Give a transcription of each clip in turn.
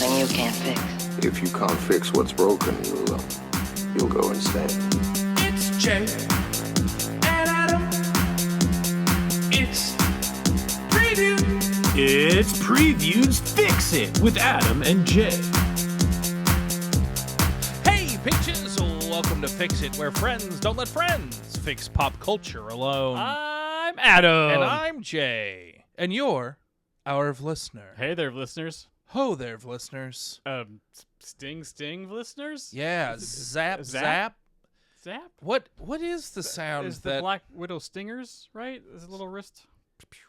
something you can't fix. If you can't fix what's broken, you'll go insane. It's Jay and Adam. It's Preview. It's Preview's Fix It with Adam and Jay. Hey, pitches! Welcome to Fix It, where friends don't let friends fix pop culture alone. I'm Adam. And I'm Jay. And you're our listener. Hey there, listeners. Ho there, listeners. Sting listeners? Yeah, zap, zap. Zap? What is the sound Is that... the Black Widow stingers, right? Is a little wrist?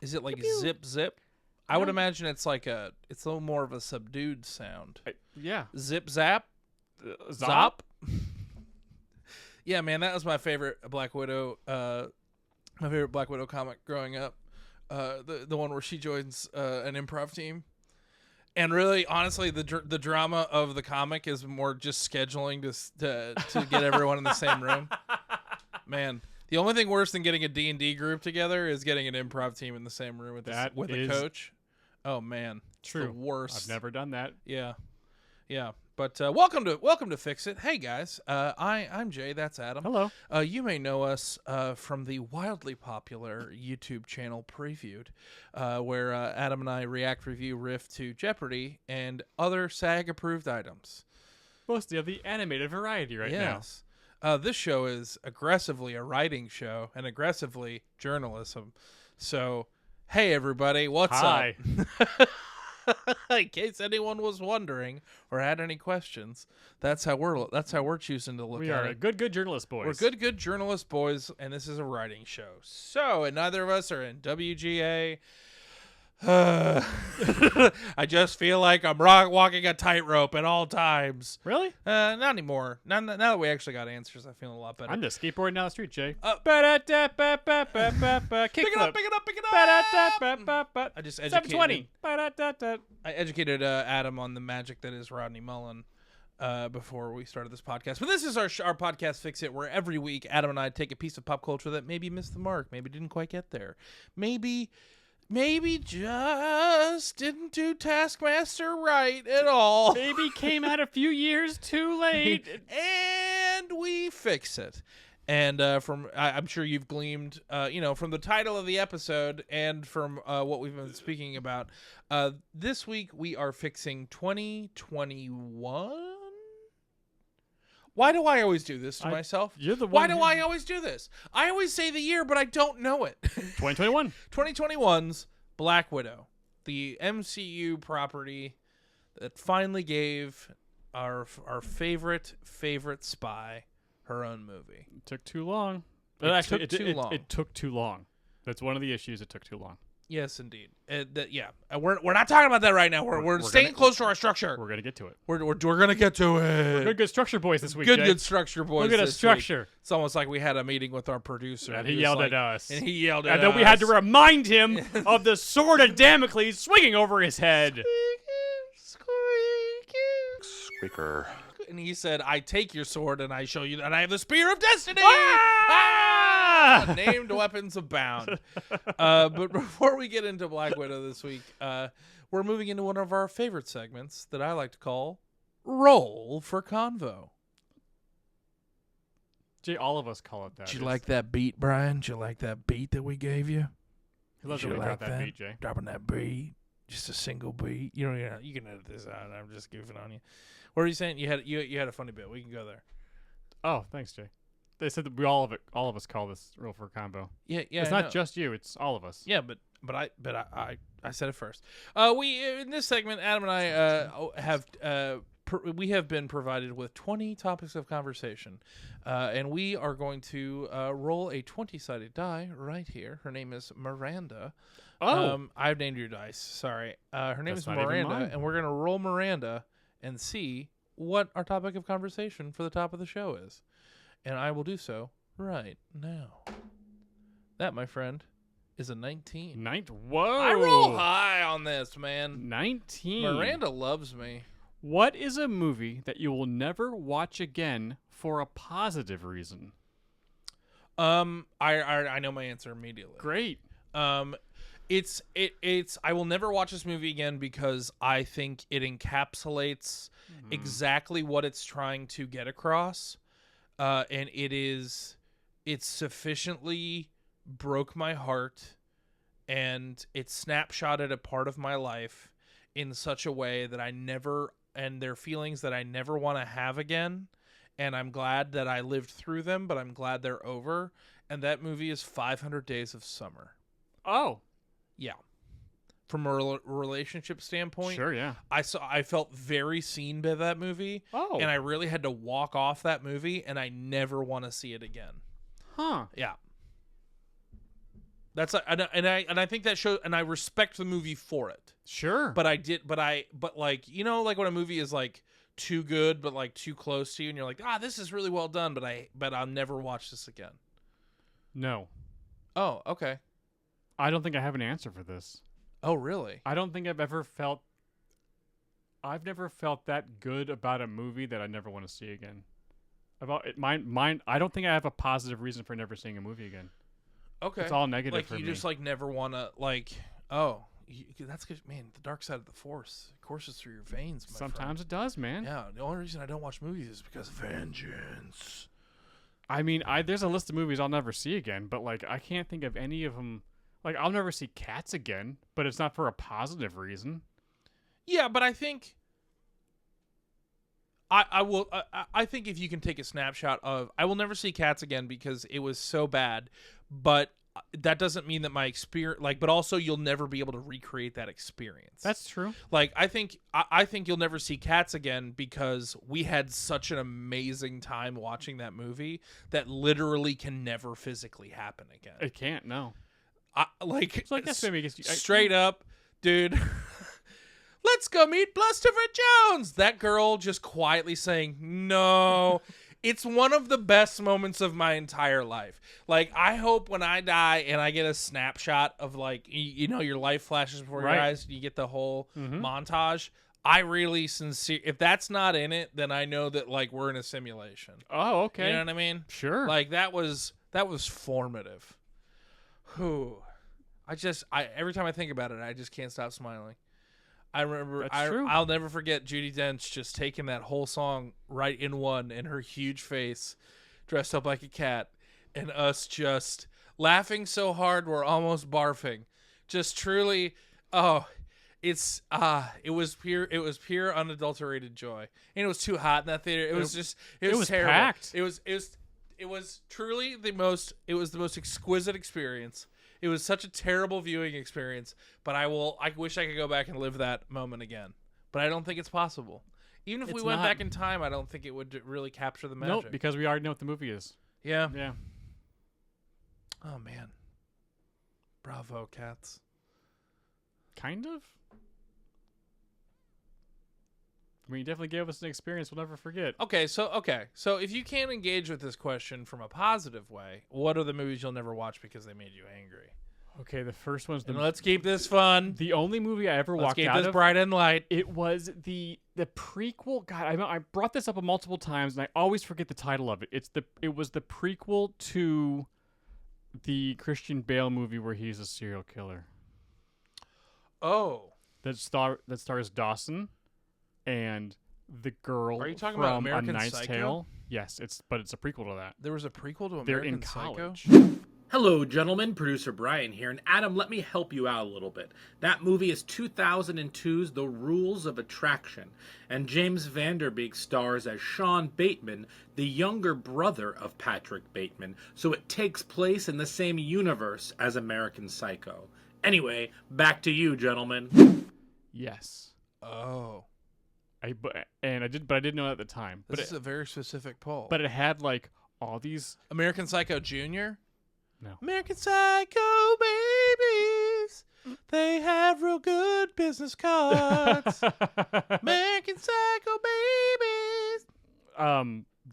Is it like zip, zip? I would imagine it's like it's a little more of a subdued sound. Yeah. Zip, zap. Zop? Yeah, man, that was my favorite Black Widow. My favorite Black Widow comic growing up. The one where she joins an improv team, and really, honestly, the drama of the comic is more just scheduling to get everyone in the same room. Man, the only thing worse than getting a D&D group together is getting an improv team in the same room with a coach. Oh man, True. It's the worst. I've never done that. Yeah. But welcome to Fix It. Hey guys, I'm Jay. That's Adam. Hello. You may know us from the wildly popular YouTube channel Previewed, where Adam and I react, review, riff to Jeopardy and other SAG-approved items. Mostly of the animated variety now. Yes. This show is aggressively a writing show and aggressively journalism. So, hey everybody, what's Hi. up? In case anyone was wondering or had any questions, that's how we're choosing to look We at are it. good journalist boys. We're good journalist boys, and this is a writing show. So, and neither of us are in WGA. I just feel like I'm walking a tightrope at all times. Really? Not anymore. Now that we actually got answers, I feel a lot better. I'm just skateboarding down the street, Jay. Pick it up. I just educated. 720. I educated Adam on the magic that is Rodney Mullen before we started this podcast. But this is our podcast, Fix It, where every week Adam and I take a piece of pop culture that maybe missed the mark, maybe didn't quite get there, maybe just didn't do Taskmaster right at all. Maybe came out a few years too late. And we fix it. And I'm sure you've gleamed, from the title of the episode and from what we've been speaking about. This week we are fixing 2021. Why do I always do this to myself? You're the Why one. do I always do this? I always say the year, but I don't know it. 2021. 2021's Black Widow, the MCU property that finally gave our favorite spy her own movie. It took too long. It took too long. It took too long. That's one of the issues. It took too long. Yes, indeed. We're not talking about that right now. We're staying close to our structure. We're gonna get to it. We're gonna get to it. We're good structure boys this week. Jay. Good structure boys. Look at a this structure. week. It's almost like we had a meeting with our producer, And he was yelled like- at us. And he yelled at And us. then we had to remind him of the sword of Damocles swinging over his head. Squeaker. And he said, "I take your sword and I show you that I have the spear of destiny." Ah! Named weapons abound. But before we get into Black Widow this week, we're moving into one of our favorite segments that I like to call Roll for Convo. Jay, all of us call it that. Did you like that beat, Brian? Did you like that beat that we gave you? He loves Did it you when we like got that beat, Jay. Dropping that beat. Just a single beat. You can edit this out. I'm just goofing on you. What are you saying? You had a funny bit. We can go there. Oh, thanks, Jay. They said that all of us call this roll for combo. Yeah. It's I not know. just you; it's all of us. Yeah, but I said it first. We in this segment, Adam and I we have been provided with 20 topics of conversation, and we are going to roll a 20-sided die right here. Her name is Miranda. Oh, I've named your dice. Sorry. Her name That's is not even Miranda, mine. and we're gonna roll Miranda and see what our topic of conversation for the top of the show is, and I will do so right now. That, my friend, is a 19. Whoa! I roll high on this, man. 19. Miranda loves me. What is a movie that you will never watch again for a positive reason? I know my answer immediately. Great. it's I will never watch this movie again because I think it encapsulates exactly what it's trying to get across, and it's sufficiently broke my heart, and it snapshotted a part of my life in such a way that they're feelings that I never want to have again, and I'm glad that I lived through them, but I'm glad they're over, and that movie is 500 Days of Summer. Oh. Yeah. From a relationship standpoint, Sure, yeah. I felt very seen by that movie, Oh. and I really had to walk off that movie, and I never want to see it again. Huh. Yeah. That's and I think that shows, and I respect the movie for it. Sure. But like, you know, like when a movie is like too good but like too close to you, and you're like, this is really well done, but I'll never watch this again. No. Oh, okay. I don't think I have an answer for this. Oh, really? I don't think I've never felt that good about a movie that I never want to see again. About it, mine. I don't think I have a positive reason for never seeing a movie again. Okay. It's all negative like for you me. just like never want to that's good, man. The dark side of the force courses through your veins. My Sometimes it does, man. friend. Yeah. The only reason I don't watch movies is because of vengeance. I mean, there's a list of movies I'll never see again, but like I can't think of any of them. Like I'll never see Cats again, but it's not for a positive reason. Yeah, but I think I will. I think if you can take a snapshot of, I will never see Cats again because it was so bad, but that doesn't mean that my experience, but also you'll never be able to recreate that experience. That's true. Like I think you'll never see Cats again because we had such an amazing time watching that movie that literally can never physically happen again. It can't. No. That's maybe straight up, dude. Let's go meet Blusterford Jones. That girl just quietly saying no. It's one of the best moments of my entire life. Like, I hope when I die and I get a snapshot of, like, you know, your life flashes before your eyes, and you get the whole montage. I really if that's not in it, then I know that, like, we're in a simulation. Oh, okay. You know what I mean? Sure. Like, that was formative. Whew. Every time I think about it, I just can't stop smiling. I remember, True. I'll never forget Judi Dench just taking that whole song right in one, and her huge face dressed up like a cat, and us just laughing so hard we're almost barfing. Just truly, it was pure unadulterated joy, and it was too hot in that theater. It was terrible. Packed. It was truly the most exquisite experience. It was such a terrible viewing experience, but I wish I could go back and live that moment again. But I don't think it's possible. Even if we went back in time, I don't think it would really capture the magic. Nope, because we already know what the movie is. Yeah. Yeah. Oh, man. Bravo, Cats. Kind of. I mean, you definitely gave us an experience we'll never forget. Okay, so if you can't engage with this question from a positive way, what are the movies you'll never watch because they made you angry? Okay, the first one's And let's keep this fun. the only movie I ever Let's walked keep out this of. bright and light. It was the prequel. God, I brought this up multiple times, and I always forget the title of it. It was the prequel to the Christian Bale movie where he's a serial killer. Oh. That stars Dawson and the girl. Are you talking from about American A Knight's Psycho? Tale. Yes, but it's a prequel to that. There was a prequel to American They're in Psycho? college. Hello, gentlemen. Producer Brian here. And Adam, let me help you out a little bit. That movie is 2002's The Rules of Attraction. And James Van Der Beek stars as Sean Bateman, the younger brother of Patrick Bateman. So it takes place in the same universe as American Psycho. Anyway, back to you, gentlemen. Yes. Oh. I didn't know at the time. This is a very specific poll. But it had like all these. American Psycho Jr.? No. American Psycho babies. They have real good business cards. American Psycho babies.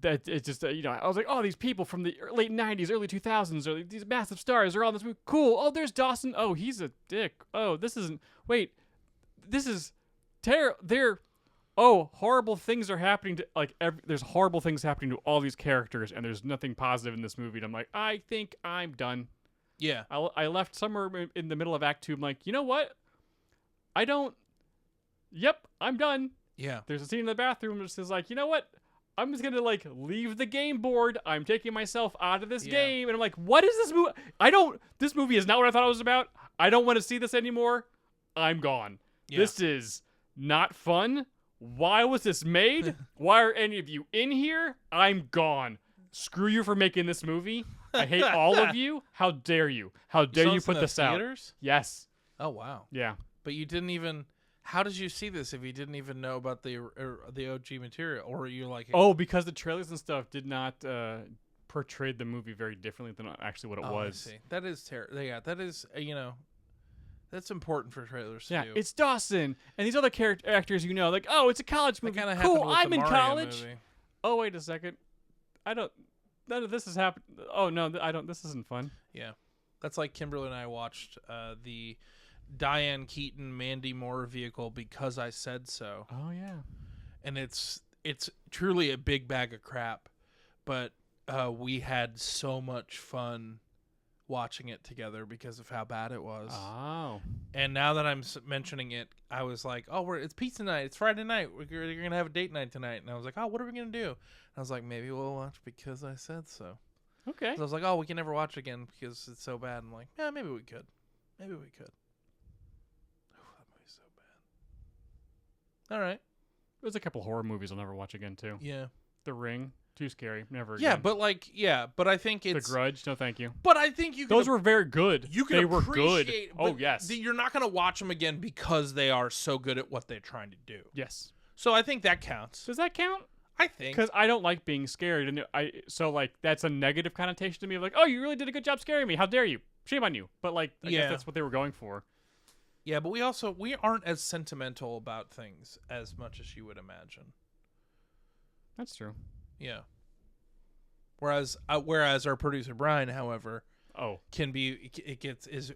That it's just I was like, oh, these people from the late '90s, early 2000s, or these massive stars are on this movie. Cool. Oh, there's Dawson. Oh, he's a dick. Oh, this isn't. Wait, this is terrible. Horrible things are happening to there's horrible things happening to all these characters, and there's nothing positive in this movie. And I'm like, I think I'm done. Yeah. I left somewhere in the middle of Act 2. I'm like, you know what? I don't. Yep, I'm done. Yeah. There's a scene in the bathroom that says like, you know what? I'm just gonna like leave the game board. I'm taking myself out of this game, and I'm like, what is this movie? This movie is not what I thought it was about. I don't want to see this anymore. I'm gone. Yeah. This is not fun. Why was this made? Why are any of you in here? I'm gone. Screw you for making this movie. I hate all of you. How dare you? How dare you put this out? Yes. Oh wow. Yeah. But you didn't even. How did you see this if you didn't even know about the OG material, or you like? Oh, because the trailers and stuff did not portray the movie very differently than actually what it was. I see. That is terrible. Yeah, that is that's important for trailers to do. It's Dawson and these other actors. Like, oh, it's a college movie. That Cool, happened with I'm the in Mario college. movie. Oh, wait a second. None of this has happened. Oh no, I don't. This isn't fun. Yeah, that's like Kimberly and I watched the Diane Keaton, Mandy Moore vehicle Because I Said So. Oh yeah. And it's truly a big bag of crap, but we had so much fun watching it together because of how bad it was. Oh. And now that I'm mentioning it, I was like, oh, it's pizza night. It's Friday night. You're going to have a date night tonight. And I was like, oh, what are we going to do? And I was like, maybe we'll watch Because I Said So. Okay. So I was like, oh, we can never watch it again because it's so bad. I'm like, yeah, maybe we could. Maybe we could. Oh, that movie's so bad. All right. There's a couple horror movies I'll never watch again too. Yeah. The Ring, too scary, never Yeah, again. but I think it's The Grudge, no thank you. But I think Those were very good. they were good. appreciate- Oh but yes. You're not going to watch them again because they are so good at what they're trying to do. Yes. So I think that counts. Does that count? I think. Because I don't like being scared, and that's a negative connotation to me. Like, oh, you really did a good job scaring me. How dare you? Shame on you. But I guess that's what they were going for. Yeah, but we aren't as sentimental about things as much as you would imagine. That's true. Yeah. Whereas our producer Brian, however, can be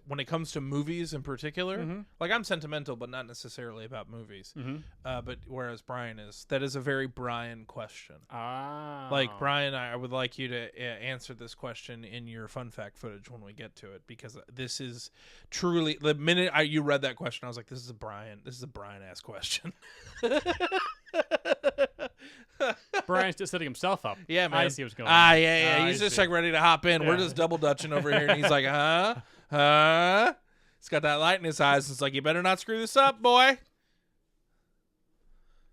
when it comes to movies in particular. Like I'm sentimental, but not necessarily about movies. But whereas Brian that is a very Brian question. Ah. Like Brian, I would like you to answer this question in your fun fact footage when we get to it, because this is truly the minute you read that question, I was like, this is a Brian ass question. Brian's just setting himself up. Yeah, man. I see what's going on. Yeah. He's just like ready to hop in. Yeah. We're just double dutching over here, and he's like, huh? He's got that light in his eyes. It's like, you better not screw this up, boy.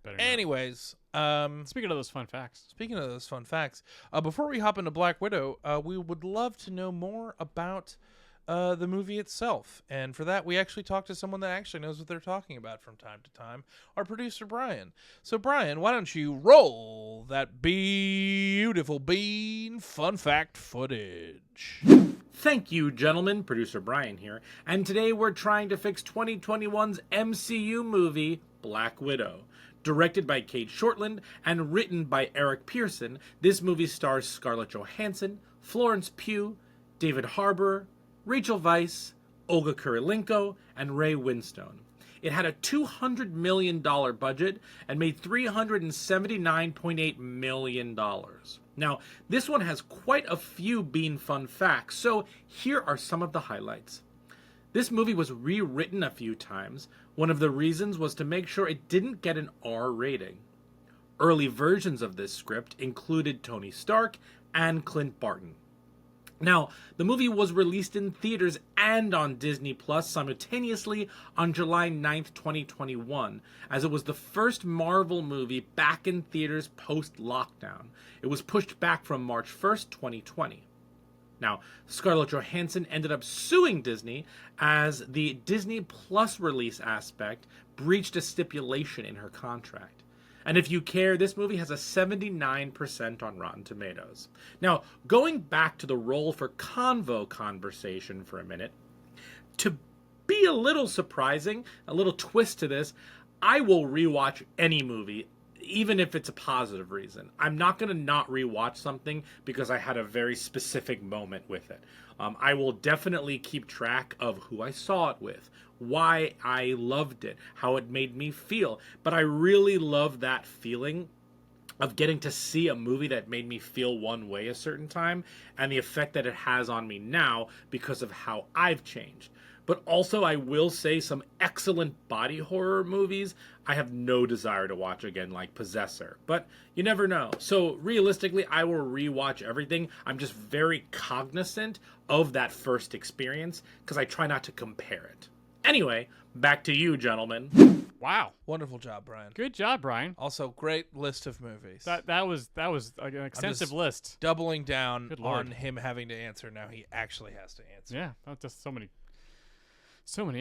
Better not. Anyways, Speaking of those fun facts, before we hop into Black Widow, we would love to know more about the movie itself. And for that, we actually talked to someone that actually knows what they're talking about from time to time, our producer, Brian. So, Brian, why don't you roll that beautiful bean fun fact footage? Thank you, gentlemen. Producer Brian here. And today we're trying to fix 2021's MCU movie, Black Widow. Directed by Kate Shortland and written by Eric Pearson, this movie stars Scarlett Johansson, Florence Pugh, David Harbour, Rachel Weisz, Olga Kurylenko, and Ray Winstone. It had a $200 million budget and made $379.8 million. Now, this one has quite a few Bean fun facts, so here are some of the highlights. This movie was rewritten a few times. One of the reasons was to make sure it didn't get an R rating. Early versions of this script included Tony Stark and Clint Barton. Now, the movie was released in theaters and on Disney Plus simultaneously on July 9th, 2021, as it was the first Marvel movie back in theaters post-lockdown. It was pushed back from March 1st, 2020. Now, Scarlett Johansson ended up suing Disney as the Disney Plus release aspect breached a stipulation in her contract. And if you care, this movie has a 79% on Rotten Tomatoes. Now, going back to the role for convo conversation for a minute, to be a little surprising, a little twist to this, I will rewatch any movie, even if it's a positive reason. I'm not going to not rewatch something because I had a very specific moment with it. I will definitely keep track of who I saw it with, why I loved it, how it made me feel. But I really love that feeling of getting to see a movie that made me feel one way a certain time and the effect that it has on me now because of how I've changed. But also, I will say some excellent body horror movies I have no desire to watch again, like Possessor. But you never know. So realistically, I will rewatch everything. I'm just very cognizant of that first experience because I try not to compare it. Anyway, back to you, gentlemen. Wow. Wonderful job, Brian. Good job, Brian. Also, great list of movies. That was like an extensive list. Doubling down Good Lord. on him having to answer. Now he actually has to answer. Yeah, that's just so many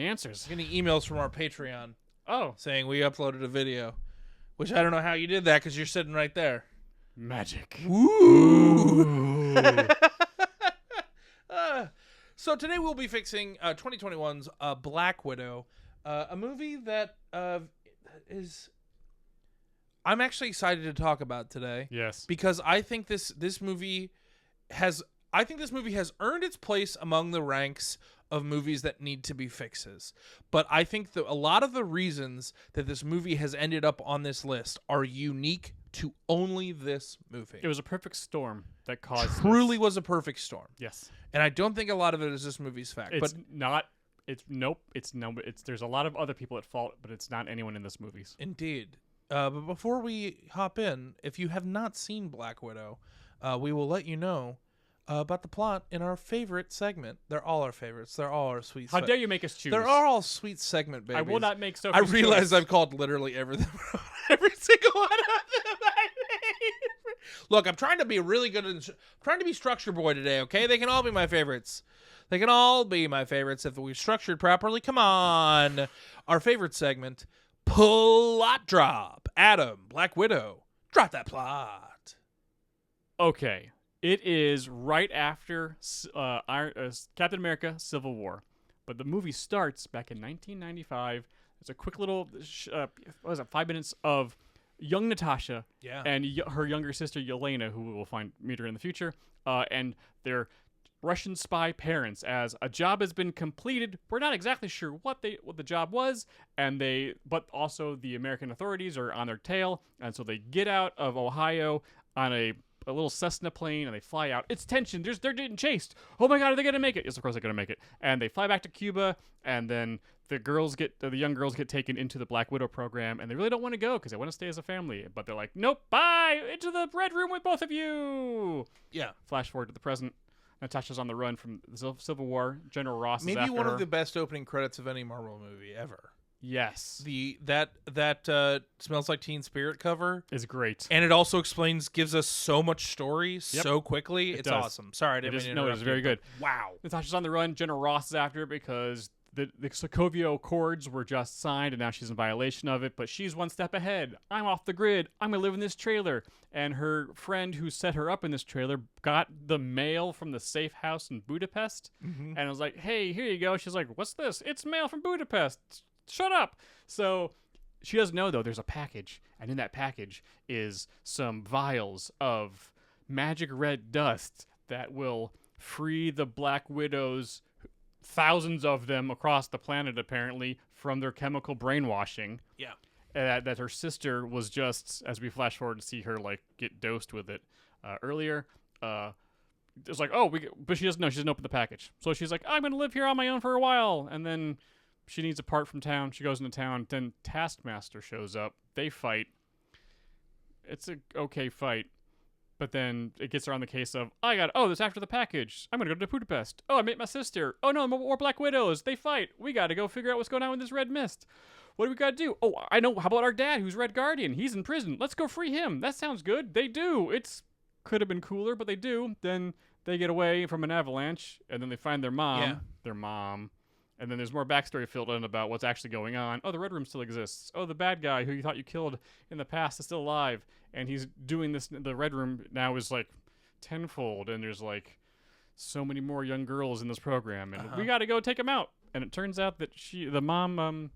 answers. Getting emails from our Patreon Oh, saying we uploaded a video, which I don't know how you did that because you're sitting right there. magic. So today we'll be fixing 2021's Black Widow, a movie that is I'm actually excited to talk about today. Yes. Because I think this movie has earned its place among the ranks of movies that need to be fixes. But I think a lot of the reasons that this movie has ended up on this list are unique to only this movie. It was a perfect storm that caused Truly this. was a perfect storm. Yes. And I don't think a lot of it is this movie's fact. It's but not. It's nope. It's no. It's there's a lot of other people at fault, but it's not anyone in this movie's. Indeed. But before we hop in, if you have not seen Black Widow, we will let you know about the plot in our favorite segment. They're all our favorites. They're all our sweet. How dare you make us choose? They're all sweet segment babies. I will not make so. I realize I've called literally everything, every single one of them. Look, I'm trying to be really good. Trying to be structure boy today. Okay, they can all be my favorites. They can all be my favorites if we've structured properly. Come on, our favorite segment, plot drop. Adam, Black Widow, drop that plot. Okay, it is right after Captain America: Civil War, but the movie starts back in 1995. It's a quick little, 5 minutes of young Natasha and her younger sister Yelena, who we will meet her in the future, and their Russian spy parents. As a job has been completed, we're not exactly sure what the job was, but also the American authorities are on their tail, and so they get out of Ohio on a little Cessna plane and they fly out. It's tension. They're getting chased. Oh my God, are they gonna make it? Yes, of course they're gonna make it. And they fly back to Cuba, and then the young girls get taken into the Black Widow program, and they really don't want to go because they want to stay as a family. But they're like, nope, bye, into the red room with both of you. Yeah. Flash forward to the present. Natasha's on the run from the Civil War. General Ross Maybe is after one her. of the best opening credits of any Marvel movie ever. Yes. That Smells Like Teen Spirit cover is great. and it also gives us so much story so quickly. It's does. awesome. Sorry, I didn't mean to interrupt it's very you, good. but Wow. Natasha's on the run. General Ross is after her because the Sokovia Accords were just signed, and now she's in violation of it. But she's one step ahead. I'm off the grid. I'm gonna live in this trailer. And her friend who set her up in this trailer got the mail from the safe house in Budapest, and I was like, "Hey, here you go." She's like, "What's this?" "It's mail from Budapest." Shut up. So she doesn't know, though, there's a package, and in that package is some vials of magic red dust that will free the Black Widows, thousands of them across the planet apparently, from their chemical brainwashing. Yeah. That her sister was just, as we flash forward to see her like get dosed with it earlier, it's like, but she doesn't know. She doesn't open the package. So she's like, I'm going to live here on my own for a while. And then she needs a part from town. She goes into town. Then Taskmaster shows up. They fight. It's a okay fight. But then it gets her on the case of, this after the package. I'm going to go to Budapest. Oh, I met my sister. Oh, no, more Black Widows. They fight. We got to go figure out what's going on with this red mist. What do we got to do? Oh, I know. How about our dad, who's Red Guardian? He's in prison. Let's go free him. That sounds good. They do. Could have been cooler, but they do. Then they get away from an avalanche, and then they find their mom. Yeah. Their mom. And then there's more backstory filled in about what's actually going on. Oh, the Red Room still exists. Oh, the bad guy who you thought you killed in the past is still alive. And he's doing this. The Red Room now is like tenfold. And there's like so many more young girls in this program. And we got to go take him out. And it turns out that the mom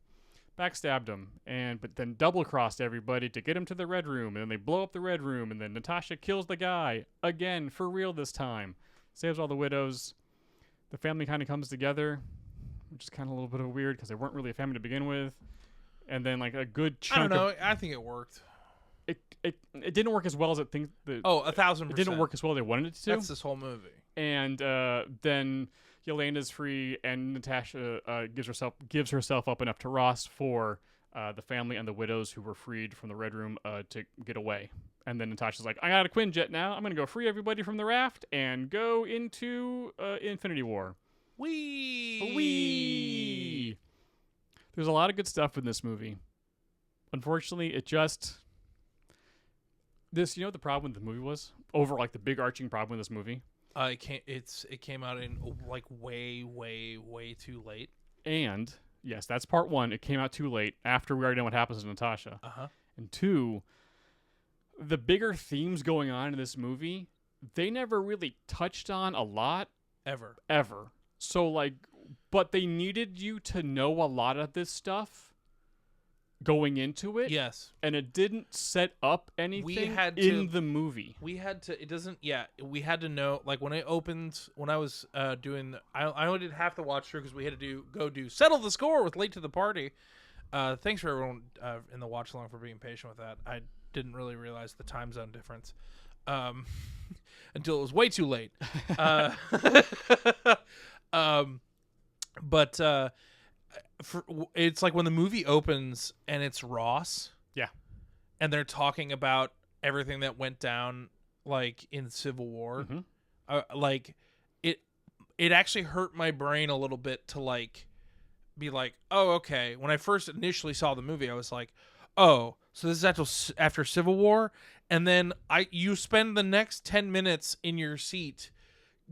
backstabbed him. But then double-crossed everybody to get him to the Red Room. And then they blow up the Red Room. And then Natasha kills the guy. Again, for real this time. Saves all the widows. The family kind of comes together, which is kind of a little bit of weird because they weren't really a family to begin with. And then like a good chunk I don't know. I think it worked. it didn't work as well as it thinks. Oh, 1,000%. It didn't work as well as they wanted it to. That's this whole movie. And then Yelena's free, and Natasha gives herself up enough to Ross for the family and the widows who were freed from the Red Room to get away. And then Natasha's like, I got a Quinjet now. I'm gonna go free everybody from the raft and go into Infinity War. Wee. There's a lot of good stuff in this movie. Unfortunately, it just the problem with the movie was over like the big arching problem with this movie. It came out in like way too late. And yes, that's part one. It came out too late after we already know what happens to Natasha. And two, the bigger themes going on in this movie, they never really touched on a lot Ever. So like, but they needed you to know a lot of this stuff going into it. Yes. And it didn't set up anything in the movie. We had to know, like when it opened, when I was doing, I only did half the watch through because we had to go settle the score with Late to the Party. Thanks for everyone in the watch along for being patient with that. I didn't really realize the time zone difference until it was way too late. But it's like when the movie opens and it's Ross. Yeah. And they're talking about everything that went down, like in Civil War. Like it actually hurt my brain a little bit to like be like, oh, okay. When I first initially saw the movie, I was like, oh, so this is after Civil War, and then you spend the next 10 minutes in your seat,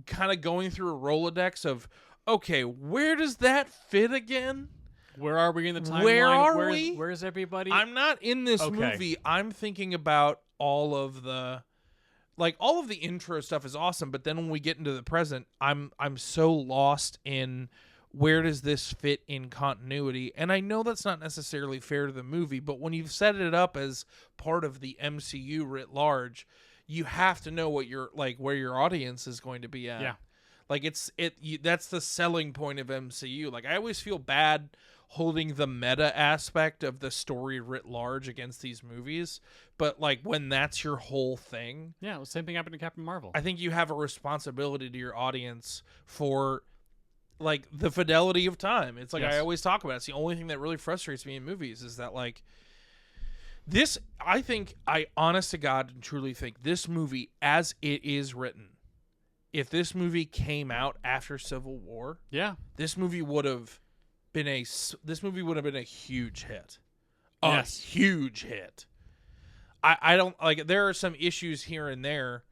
kind of going through a Rolodex of, okay, where does that fit again? Where are we in the timeline? Where are we? Where's everybody? I'm not in this movie. I'm thinking about all of the intro stuff is awesome, but then when we get into the present, I'm so lost in where does this fit in continuity? And I know that's not necessarily fair to the movie, but when you've set it up as part of the MCU writ large, you have to know what where your audience is going to be at. Yeah. Like that's the selling point of MCU. Like I always feel bad holding the meta aspect of the story writ large against these movies, but like when that's your whole thing. Yeah, the same thing happened to Captain Marvel. I think you have a responsibility to your audience for like the fidelity of time. It's like I always talk about. It's the only thing that really frustrates me in movies is that like this. I honest to God and truly think this movie, as it is written, if this movie came out after Civil War, this movie would have been a huge hit. A huge hit. I don't like. There are some issues here and there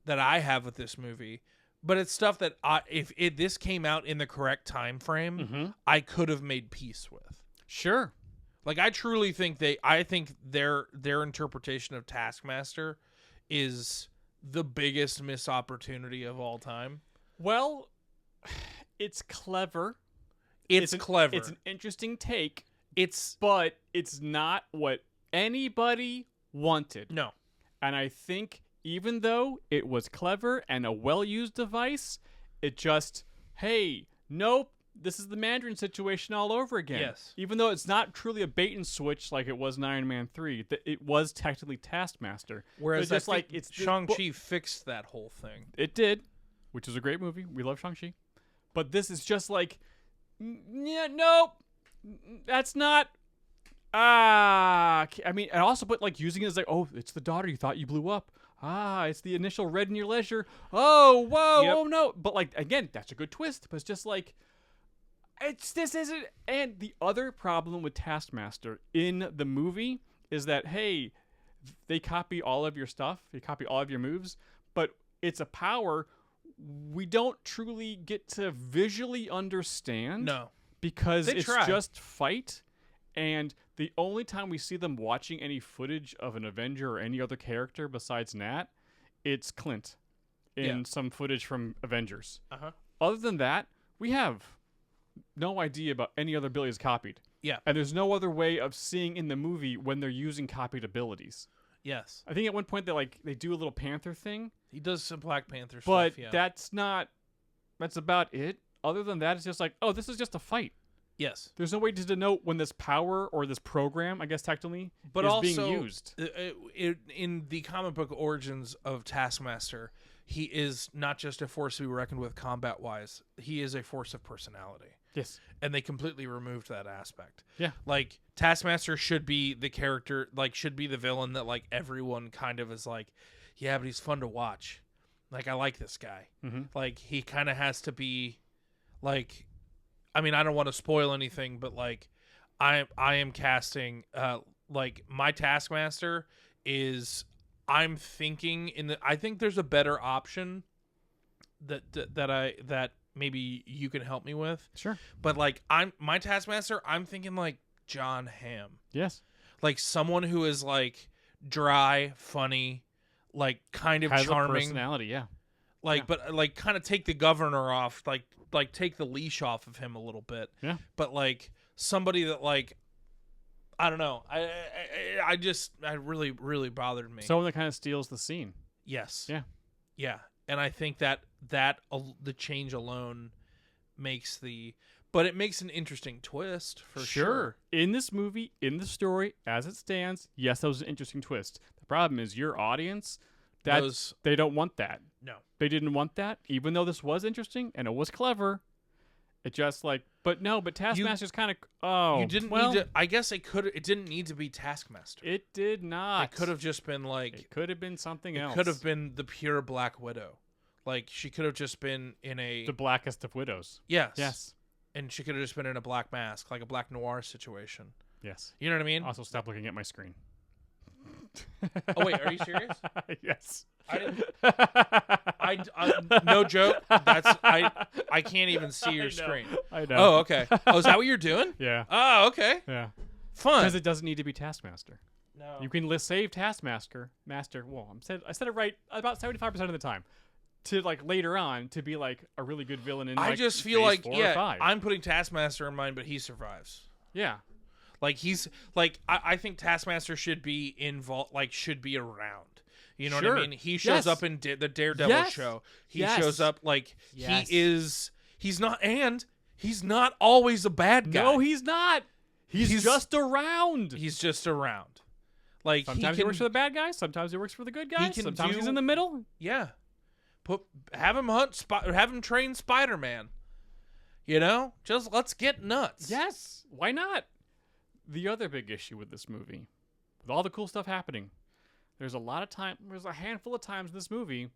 that I have with this movie. But it's stuff that if this came out in the correct time frame, I could have made peace with. Sure. Like I truly think their interpretation of Taskmaster is the biggest missed opportunity of all time. Well, it's clever. It's clever. It's an interesting take. But it's not what anybody wanted. No. And I think even though it was clever and a well-used device, it just, hey, nope, this is the Mandarin situation all over again. Yes. Even though it's not truly a bait and switch like it was in Iron Man 3, it was technically Taskmaster. Whereas just like it's Shang-Chi fixed that whole thing. It did, which is a great movie. We love Shang-Chi. But this is just like, yeah, nope, that's not... I mean, and also, but like using it as like, oh, it's the daughter you thought you blew up. It's the initial red in your ledger. Oh, whoa, oh no. But like, again, that's a good twist. But it's just like, this isn't. And the other problem with Taskmaster in the movie is that, hey, they copy all of your stuff. They copy all of your moves. But it's a power we don't truly get to visually understand. No. Because it's just fight. And the only time we see them watching any footage of an Avenger or any other character besides Nat, it's Clint in some footage from Avengers. Other than that, we have no idea about any other abilities copied. Yeah. And there's no other way of seeing in the movie when they're using copied abilities. Yes. I think at one point they do a little Panther thing. He does some Black Panther but stuff, yeah. that's about it. Other than that, it's just like, oh, this is just a fight. Yes. There's no way to denote when this power or this program, I guess technically, But is also, being used. In the comic book origins of Taskmaster, he is not just a force to be reckoned with combat-wise. He is a force of personality. Yes. And they completely removed that aspect. Yeah. Like, Taskmaster should be the character, like, should be the villain that, like, everyone kind of is like, yeah, but he's fun to watch. Like, I like this guy. Mm-hmm. Like, he kind of has to be, like... I mean, I don't want to spoil anything, but like, I am casting like my Taskmaster is. I'm thinking I think there's a better option that maybe you can help me with. Sure. But like, my Taskmaster. I'm thinking like John Hamm, Yes. like someone who is like dry, funny, like kind of Has a charming personality, yeah. like Yeah. but like kind of take the governor off, like take the leash off of him a little bit. Yeah. But like somebody that like I don't know. I really bothered me. Someone that kind of steals the scene. Yes. Yeah. Yeah. And I think that the change alone makes but it makes an interesting twist for sure. In this movie, in the story, as it stands, yes, that was an interesting twist. The problem is your audience, they don't want that. No. They didn't want that, even though this was interesting and it was clever. It just like, but Taskmaster's kind of, you didn't need to, I guess it didn't need to be Taskmaster. It did not. It could have just been like, it could have been something else. It could have been the pure Black Widow. Like, she could have just been in the blackest of widows. Yes. Yes. And she could have just been in a black mask, like a black noir situation. Yes. You know what I mean? Also, stop looking at my screen. Oh, wait, are you serious? Yes. I didn't. No joke. I can't even see your screen. I know. Oh, okay. Oh, is that what you're doing? Yeah. Oh, okay. Yeah. Fun. Because it doesn't need to be Taskmaster. No. You can save Taskmaster. Well, I said it right about 75% of the time. To like later on to be like a really good villain in. I just feel phase like 4 or 5. I'm putting Taskmaster in mind, but he survives. Yeah. Like he's like I think Taskmaster should be involved, like should be around. You know what I mean? He shows up in the Daredevil show. He shows up like he's not always a bad guy. No, he's not. He's just around. He's just around. Like sometimes he works for the bad guys. Sometimes he works for the good guys. Sometimes he's in the middle. Yeah. Have him train Spider-Man. You know? Just let's get nuts. Yes. Why not? The other big issue with this movie, with all the cool stuff happening, there's a handful of times in this movie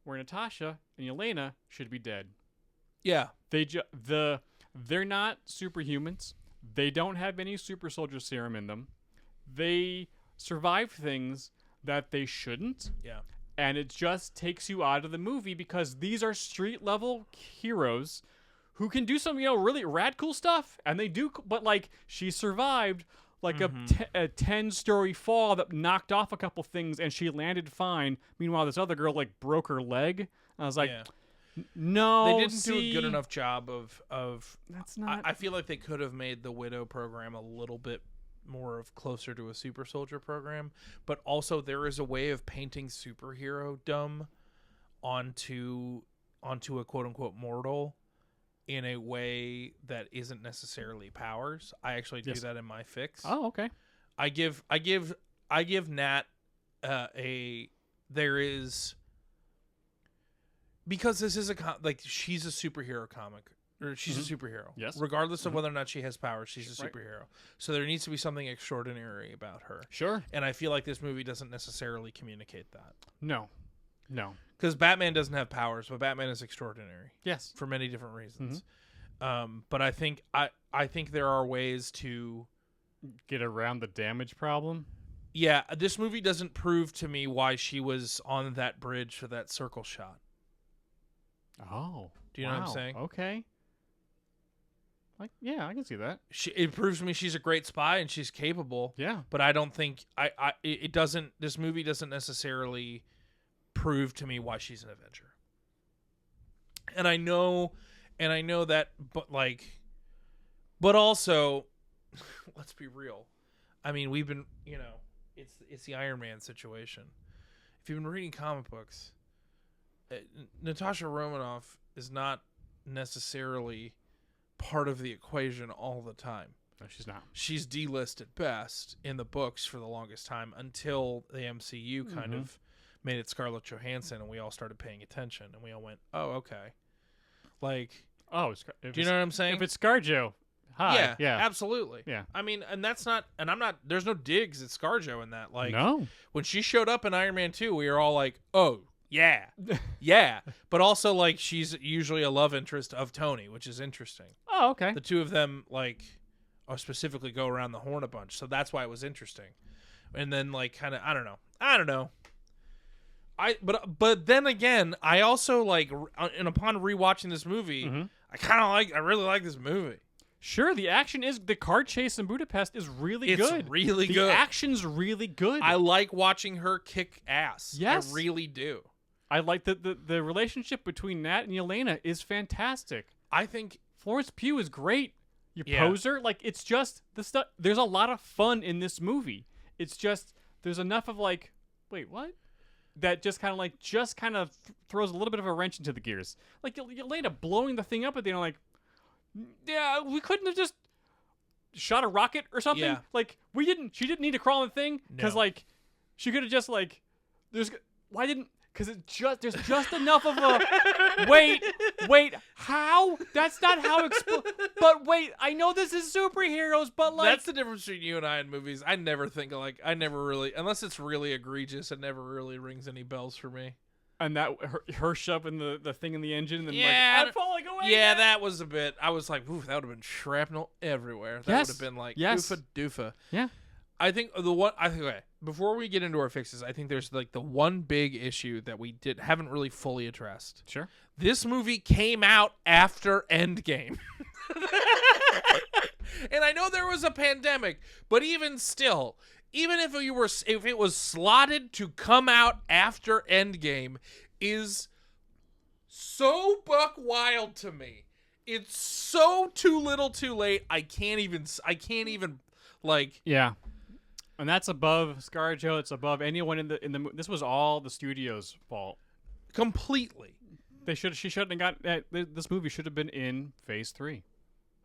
where Natasha and Yelena should be dead. Yeah. They're not superhumans. They don't have any super soldier serum in them. They survive things that they shouldn't. Yeah. And it just takes you out of the movie because these are street level heroes who can do some, really rad cool stuff. And they do, but like she survived like a 10-story fall that knocked off a couple things and she landed fine. Meanwhile, this other girl like broke her leg. I was like, no, they didn't do a good enough job of. That's not. I feel like they could have made the Widow program a little bit more of closer to a super soldier program, but also there is a way of painting superhero dumb onto a quote unquote mortal in a way that isn't necessarily powers. I actually do that in my fix. Oh, okay. I give Nat there is, because this is she's a superhero comic. Or she's a superhero. Yes. Regardless of whether or not she has powers, she's a superhero. So there needs to be something extraordinary about her. Sure. And I feel like this movie doesn't necessarily communicate that. No. Because Batman doesn't have powers, but Batman is extraordinary. Yes. For many different reasons. But I think there are ways to get around the damage problem. Yeah, this movie doesn't prove to me why she was on that bridge for that circle shot. Oh. Do you know what I'm saying? Okay. Like, yeah, I can see that. It proves to me she's a great spy and she's capable. Yeah. But I don't think it doesn't. This movie doesn't necessarily prove to me why she's an Avenger. And I know that, but also, let's be real. I mean, we've been, it's the Iron Man situation. If you've been reading comic books, Natasha Romanoff is not necessarily part of the equation all the time. No, she's not. She's D-list at best in the books for the longest time until the MCU kind of made it Scarlett Johansson, and we all started paying attention, and we all went, "Oh, okay." Like, Oh, do you know what I'm saying? If it's ScarJo, hi. Yeah, absolutely. Yeah. I mean, and that's not, and I'm not. There's no digs at ScarJo in that. Like, No. when she showed up in Iron Man 2, we were all like, "Oh, yeah, yeah." But also, like, she's usually a love interest of Tony, which is interesting. Oh, okay. The two of them, like, specifically go around the horn a bunch, so that's why it was interesting. And then, like, kind of, I don't know. But then again, I also like, and upon rewatching this movie, I really like this movie. Sure, the car chase in Budapest is really good. It's really the good. The action's really good. I like watching her kick ass. Yes. I really do. I like the relationship between Nat and Yelena is fantastic. I think Florence Pugh is great. You Yeah. poser, like, it's just the stuff. There's a lot of fun in this movie. It's just there's enough of like, wait, what? That just kind of throws a little bit of a wrench into the gears. Like Yelena blowing the thing up at the end, like, yeah, we couldn't have just shot a rocket or something. Yeah. Like she didn't need to crawl on the thing because No. like she could have just like because there's just enough of a wait, how? That's not how but wait, I know this is superheroes, but like that's the difference between you and I in movies. I never really, unless it's really egregious, it never really rings any bells for me. and that her shoving the thing in the engine and then Yeah, like I'm falling away. Yeah, now. that was a bit. I was like, oof, that would have been shrapnel everywhere. That Yes. would have been like Yes. oofa doofa. Yeah. I think okay, before we get into our fixes, I think there's like the one big issue that we haven't really fully addressed. Sure. This movie came out after Endgame. And I know there was a pandemic, but even still, even if it was slotted to come out after Endgame, is so buck wild to me. It's so too little too late. I can't even like. Yeah. And that's above ScarJo. It's above anyone in the. This was all the studio's fault. Completely. She shouldn't have got. This movie should have been in Phase 3.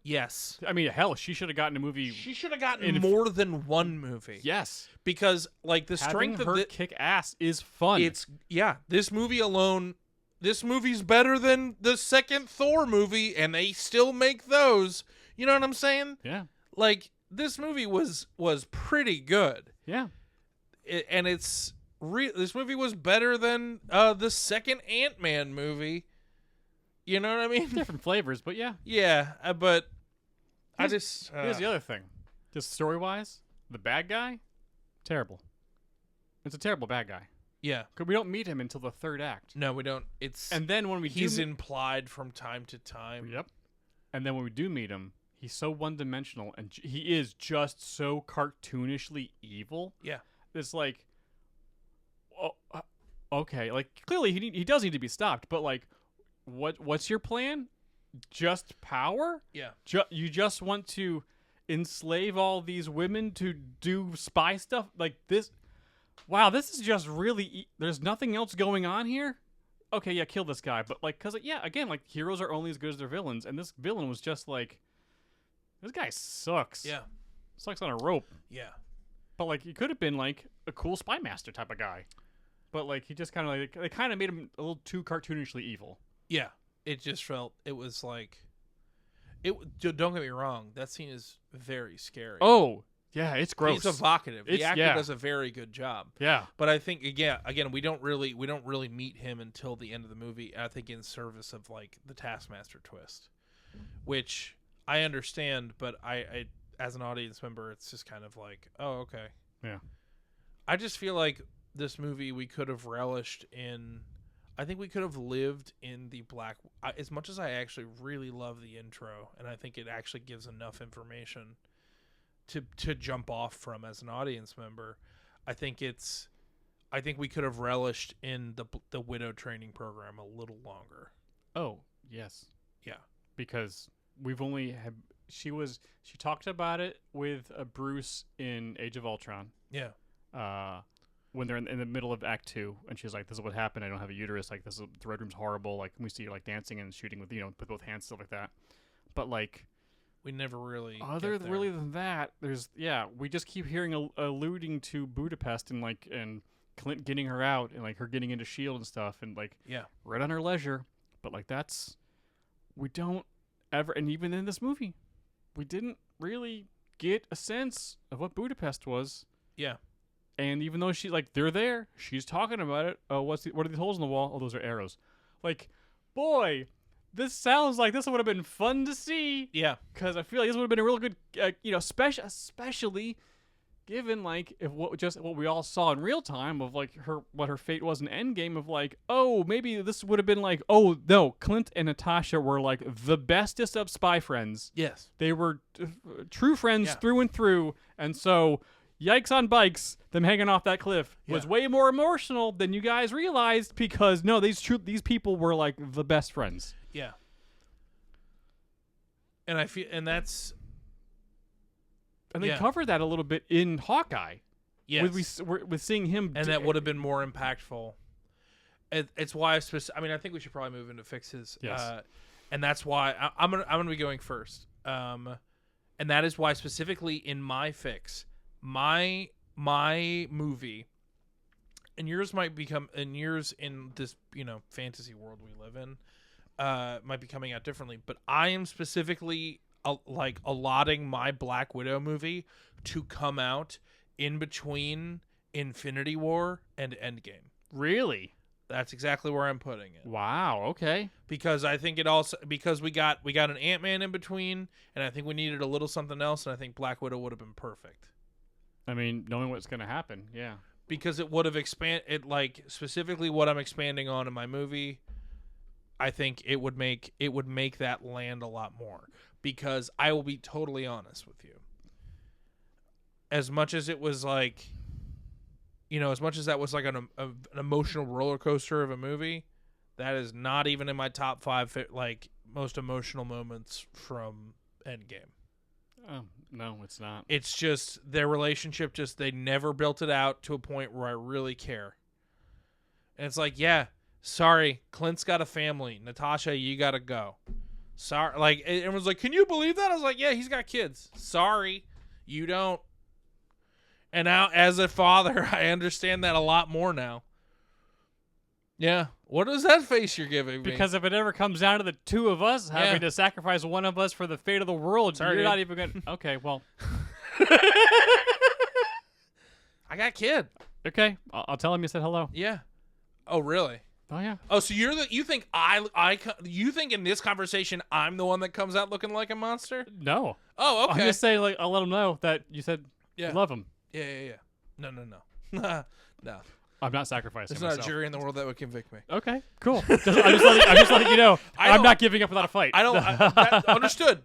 Yes. I mean, hell, she should have gotten a movie. She should have gotten more than one movie. Yes, Because like the having strength her of the kick ass is fun. this movie alone. This movie's better than the second Thor movie, and they still make those. You know what I'm saying? Yeah. Like this movie was pretty good. Yeah. And it's this movie was better than the second Ant-Man movie. You know what I mean? Different flavors, but yeah. Yeah, but Here's the other thing. Just story-wise, the bad guy, terrible. It's a terrible bad guy. Yeah. 'Cause we don't meet him until the third act. No, we don't. It's And then when we he's do implied from time to time. Yep. And then when we do meet him, he's so one-dimensional, and he is just so cartoonishly evil. Yeah. It's like, okay, like clearly he does need to be stopped, but like, what's your plan? Just power? Yeah. You just want to enslave all these women to do spy stuff like this? Wow, this is just really. There's nothing else going on here. Okay, yeah, kill this guy, but like, cause yeah, again, like heroes are only as good as their villains, and this villain was just like, this guy sucks. Yeah. Sucks on a rope. Yeah. But like, he could have been like a cool spy master type of guy, but like he just kind of like they kind of made him a little too cartoonishly evil. Yeah. It just felt it was like it. Don't get me wrong. That scene is very scary. Oh yeah, it's gross. He's evocative. The actor yeah. does a very good job. Yeah. But I think again, we don't really meet him until the end of the movie. I think in service of like the Taskmaster twist, which I understand, but I as an audience member, it's just kind of like, oh, okay. Yeah. I just feel like this movie we could have relished in. I think we could have lived in the as much as I actually really love the intro, and I think it actually gives enough information to jump off from as an audience member. I think we could have relished in the widow training program a little longer. Oh yes. Yeah. Because we've only had she talked about it with Bruce in Age of Ultron. Yeah. When they're in the middle of Act 2, and she's like, "This is what happened. I don't have a uterus. Like the Red Room's horrible. Like we see her like dancing and shooting with with both hands, stuff like that." but like We never really other get there. really than that, we just keep hearing alluding to Budapest and like and Clint getting her out and like her getting into Shield and stuff and like right on her leisure, but like we don't ever, and even in this movie, we didn't really get a sense of what Budapest was. Yeah. And even though they're there, she's talking about it. Oh, what are these holes in the wall? Oh, those are arrows. Like, boy, this sounds like this would have been fun to see. Yeah. Because I feel like this would have been a real good, especially given like what we all saw in real time of like what her fate was in Endgame of like, oh, maybe this would have been like, oh no, Clint and Natasha were like the bestest of spy friends. Yes. They were true friends Yeah. through and through, and so. Yikes on bikes, them hanging off that cliff was way more emotional than you guys realized because no, these people were like the best friends. Yeah. And I feel, and that's, and they covered that a little bit in Hawkeye. yes, with seeing him, and that would have been more impactful. It's why I think we should probably move into fixes. Yes. And that's why I'm gonna be going first. And that is why specifically in my fix. My movie, and yours in this fantasy world we live in, might be coming out differently. But I am specifically allotting my Black Widow movie to come out in between Infinity War and Endgame. really. That's exactly where I'm putting it. Wow. Okay. Because I think because we got an Ant-Man in between, and I think we needed a little something else, and I think Black Widow would have been perfect. I mean, knowing what's going to happen, yeah. Because it would have expanded, like specifically what I'm expanding on in my movie. I think it would make that land a lot more. Because I will be totally honest with you. As much as it was like, as much as that was like an emotional roller coaster of a movie, that is not even in my top 5 like most emotional moments from Endgame. Oh, no, it's not. It's just their relationship. They never built it out to a point where I really care. And it's like, yeah, sorry, Clint's got a family. Natasha, you got to go. Sorry. Like, everyone's like, can you believe that? I was like, yeah, he's got kids. Sorry, you don't. And now, as a father, I understand that a lot more now. Yeah. What is that face you're giving me? Because if it ever comes down to the two of us having to sacrifice one of us for the fate of the world, Sorry, you're dude. not even going to... Okay, well... I got a kid. Okay, I'll tell him you said hello. Yeah. Oh, really? Oh, yeah. Oh, so you think you think in this conversation I'm the one that comes out looking like a monster? No. Oh, okay. I'm just saying, like, I'll let him know that you said you love him. Yeah. No. No. I'm not sacrificing There's myself. not a jury in the world that would convict me. Okay, cool. I'm just letting you know. I'm not giving up without a fight. Understood.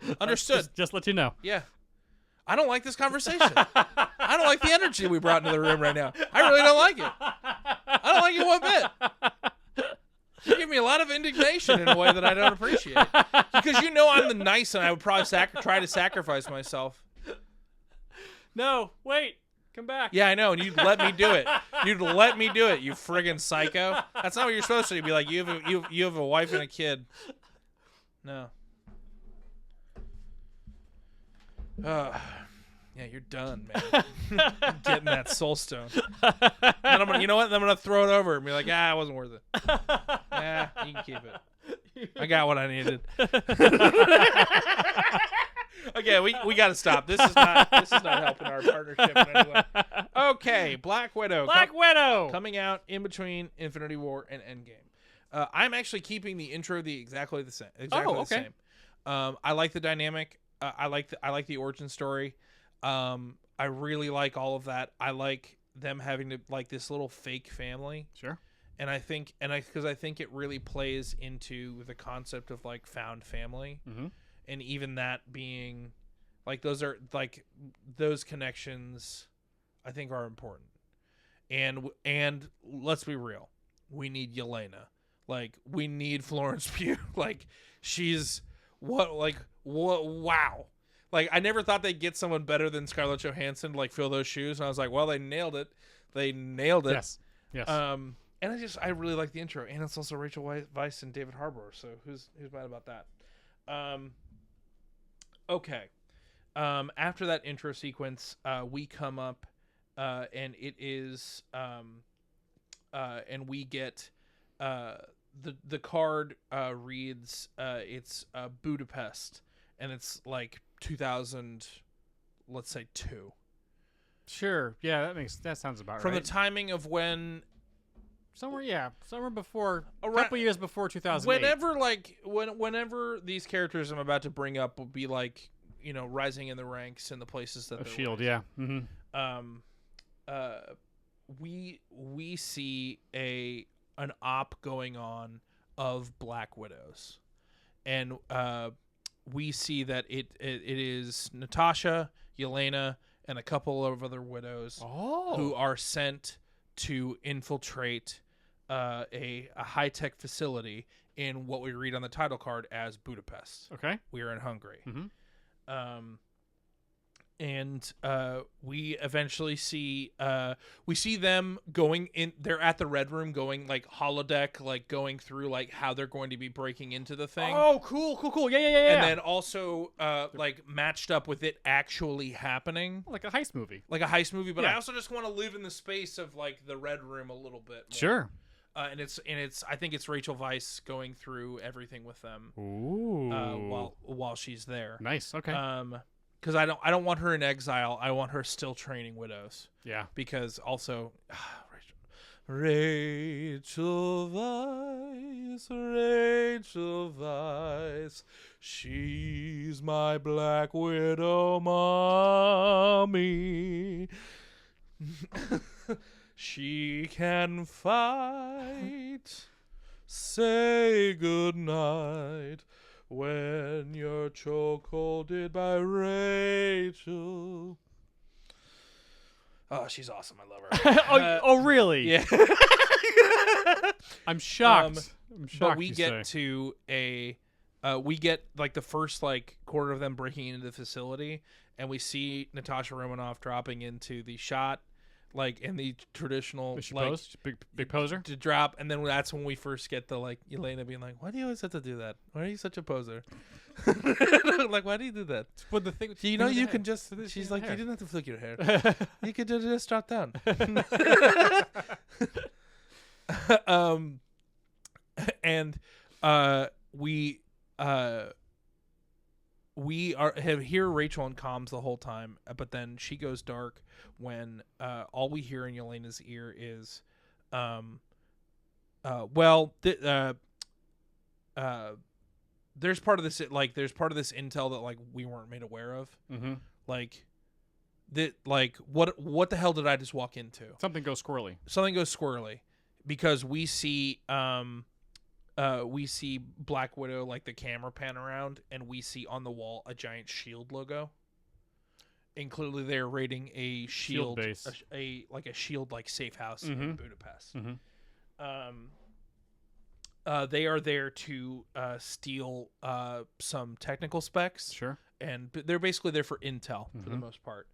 Just let you know. Yeah. I don't like this conversation. I don't like the energy we brought into the room right now. I really don't like it. I don't like it one bit. You give me a lot of indignation in a way that I don't appreciate. Because I'm the nice and I would probably try to sacrifice myself. No, wait. Come back. Yeah, I know, and you'd let me do it. You'd let me do it, you friggin' psycho. That's not what you're supposed to do. You'd be like, you have a wife and a kid. No. Yeah, you're done, man. I'm getting that soul stone. And I'm gonna, you know what? I'm gonna throw it over and be like, it wasn't worth it. Yeah, you can keep it. I got what I needed. Okay, we got to stop. This is not helping our partnership in any way. Okay, Black Widow. Widow coming out in between Infinity War and Endgame. I'm actually keeping the intro exactly the same. The same. I like the dynamic. I like the origin story. I really like all of that. I like them having to like this little fake family. Sure. And I think it really plays into the concept of like found family. Mm-hmm. And even that being like those connections I think are important. And let's be real. We need Yelena. Like we need Florence Pugh. Like she's wow. Like I never thought they'd get someone better than Scarlett Johansson to like fill those shoes, and I was like, well, they nailed it. Yes. And I really like the intro, and it's also Rachel Weisz and David Harbour. So who's mad about that? Okay. After that intro sequence, we come up, and it is, and we get, the card reads, it's Budapest, and it's like 2000, let's say 2. Sure. Yeah, that sounds about From right. the timing of when, somewhere before, a Around- couple years before 2008. whenever these characters I'm about to bring up will be like, rising in the ranks in the places that A they're Shield, rising. yeah. Mm-hmm. We see an op going on of Black Widows, and we see that it is Natasha, Yelena, and a couple of other widows who are sent to infiltrate a high-tech facility in what we read on the title card as Budapest. Okay. We are in Hungary. Mm-hmm. And we eventually see them going in. They're at the Red Room, going like holodeck, like going through like how they're going to be breaking into the thing. Oh, cool. Yeah. And then also like matched up with it actually happening, like a heist movie. like a heist movie. But I Yeah. also just want to live in the space of like the Red Room a little bit more. Sure. And it's I think it's Rachel Weisz going through everything with them Ooh. while she's there. Nice. Okay. Because I don't want her in exile. I want her still training widows. yeah. Because also, Rachel Weisz, she's my Black Widow mommy. She can fight. Say goodnight when you're chokeholded by Rachel. Oh, she's awesome. I love her. oh, really? Yeah. I'm shocked. I'm shocked. But we you get say. to we get like the first like quarter of them breaking into the facility, and we see Natasha Romanoff dropping into the shot, like in the traditional Is she like pose? Big poser. to drop, and then that's when we first get the like Yelena being like, "Why do you always have to do that? Why are you such a poser? Like, why do you do that? But the thing, You know, you can just." She's like, "You didn't have to flick your hair. You could just drop down." And we hear Rachel in comms the whole time, but then she goes dark when all we hear in Yelena's ear is there's part of this intel that like we weren't made aware of. Mm-hmm. Like that, like what the hell did I just walk into? Something goes squirrely. Something goes squirrely because we see Black Widow, like the camera pan around, and we see on the wall a giant shield logo. And clearly they're raiding a shield base. a shield like safe house in Budapest. Mm-hmm. They are there to steal some technical specs. Sure. And they're basically there for intel for the most part.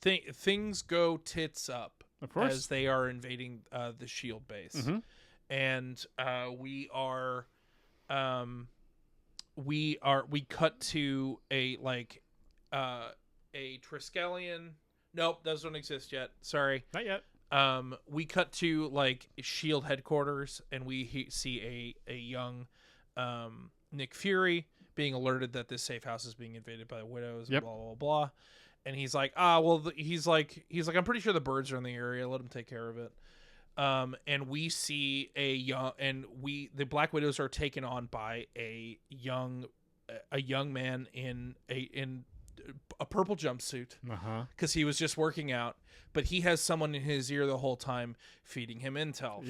Things go tits up, Of course. as they are invading the shield base. Mm-hmm. And we cut to a Triskelion. Nope, those don't exist yet. Sorry. Not yet. We cut to like Shield headquarters, and we see a young Nick Fury being alerted that this safe house is being invaded by the widows. Yep. Blah blah blah. And he's like, he's like, I'm pretty sure the birds are in the area. Let him take care of it. And we see the Black Widows are taken on by a young man in a purple jumpsuit because he was just working out, but he has someone in his ear the whole time feeding him intel,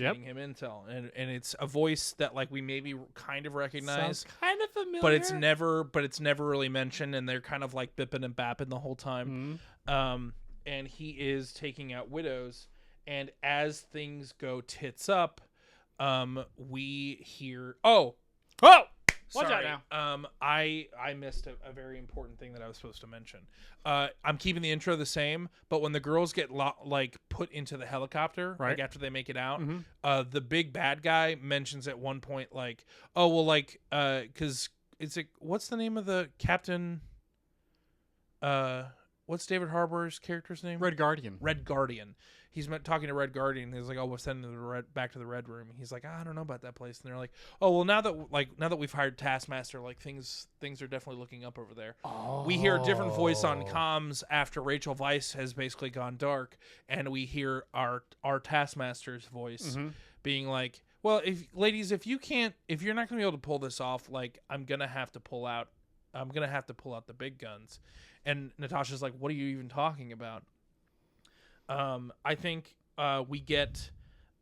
and it's a voice that like we maybe kind of recognize. Sounds kind of familiar, but it's never really mentioned, and they're kind of like bipping and bapping the whole time. And he is taking out widows, and as things go tits up, we hear Watch Sorry. out now. I missed a very important thing that I was supposed to mention. I'm keeping the intro the same, but when the girls get put into the helicopter, Right. like after they make it out, Mhm. the big bad guy mentions at one point like, oh well, like because it's like, what's the name of the captain? What's David Harbour's character's name? Red Guardian. Red Guardian. He's talking to Red Guardian. He's like, "Oh, we're sending the back to the Red Room." He's like, "I don't know about that place." And they're like, "Oh, well, now that we've hired Taskmaster, like things are definitely looking up over there." Oh. We hear a different voice on comms after Rachel Weisz has basically gone dark, and we hear our Taskmaster's voice being like, "Well, if you're not gonna be able to pull this off, like I'm gonna have to pull out the big guns." And Natasha's like, "What are you even talking about?" I think we get,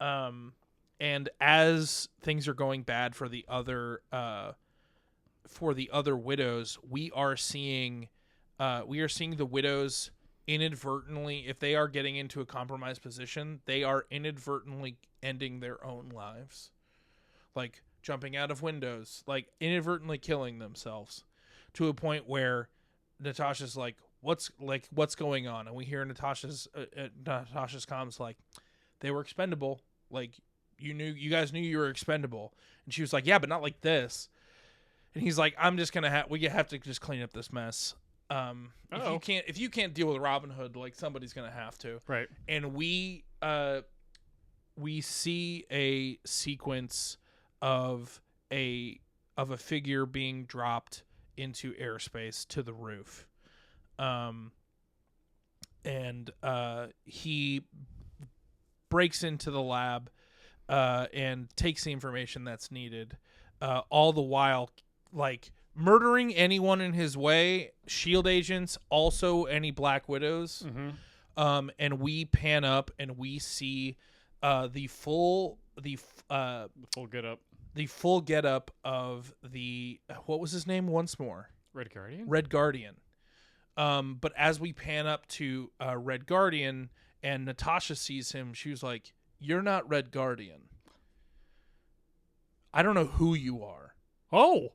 and as things are going bad for the other widows, we are seeing the widows inadvertently, if they are getting into a compromised position, they are inadvertently ending their own lives, like jumping out of windows, like inadvertently killing themselves, to a point where Natasha's like, what's going on? And we hear Natasha's comms like, they were expendable. Like you guys knew you were expendable. And she was like, yeah, but not like this. And he's like, I'm just gonna we have to just clean up this mess. If you can't deal with Robin Hood, like somebody's gonna have to. Right. And we see a sequence of a figure being dropped into airspace to the roof. And he breaks into the lab and takes the information that's needed, all the while like murdering anyone in his way, shield agents, also any Black Widows. And we pan up and we see the full get up of the, what was his name once more? Red Guardian. Red Guardian. But as we pan up to Red Guardian and Natasha sees him, she was like, "You're not Red Guardian. I don't know who you are." Oh.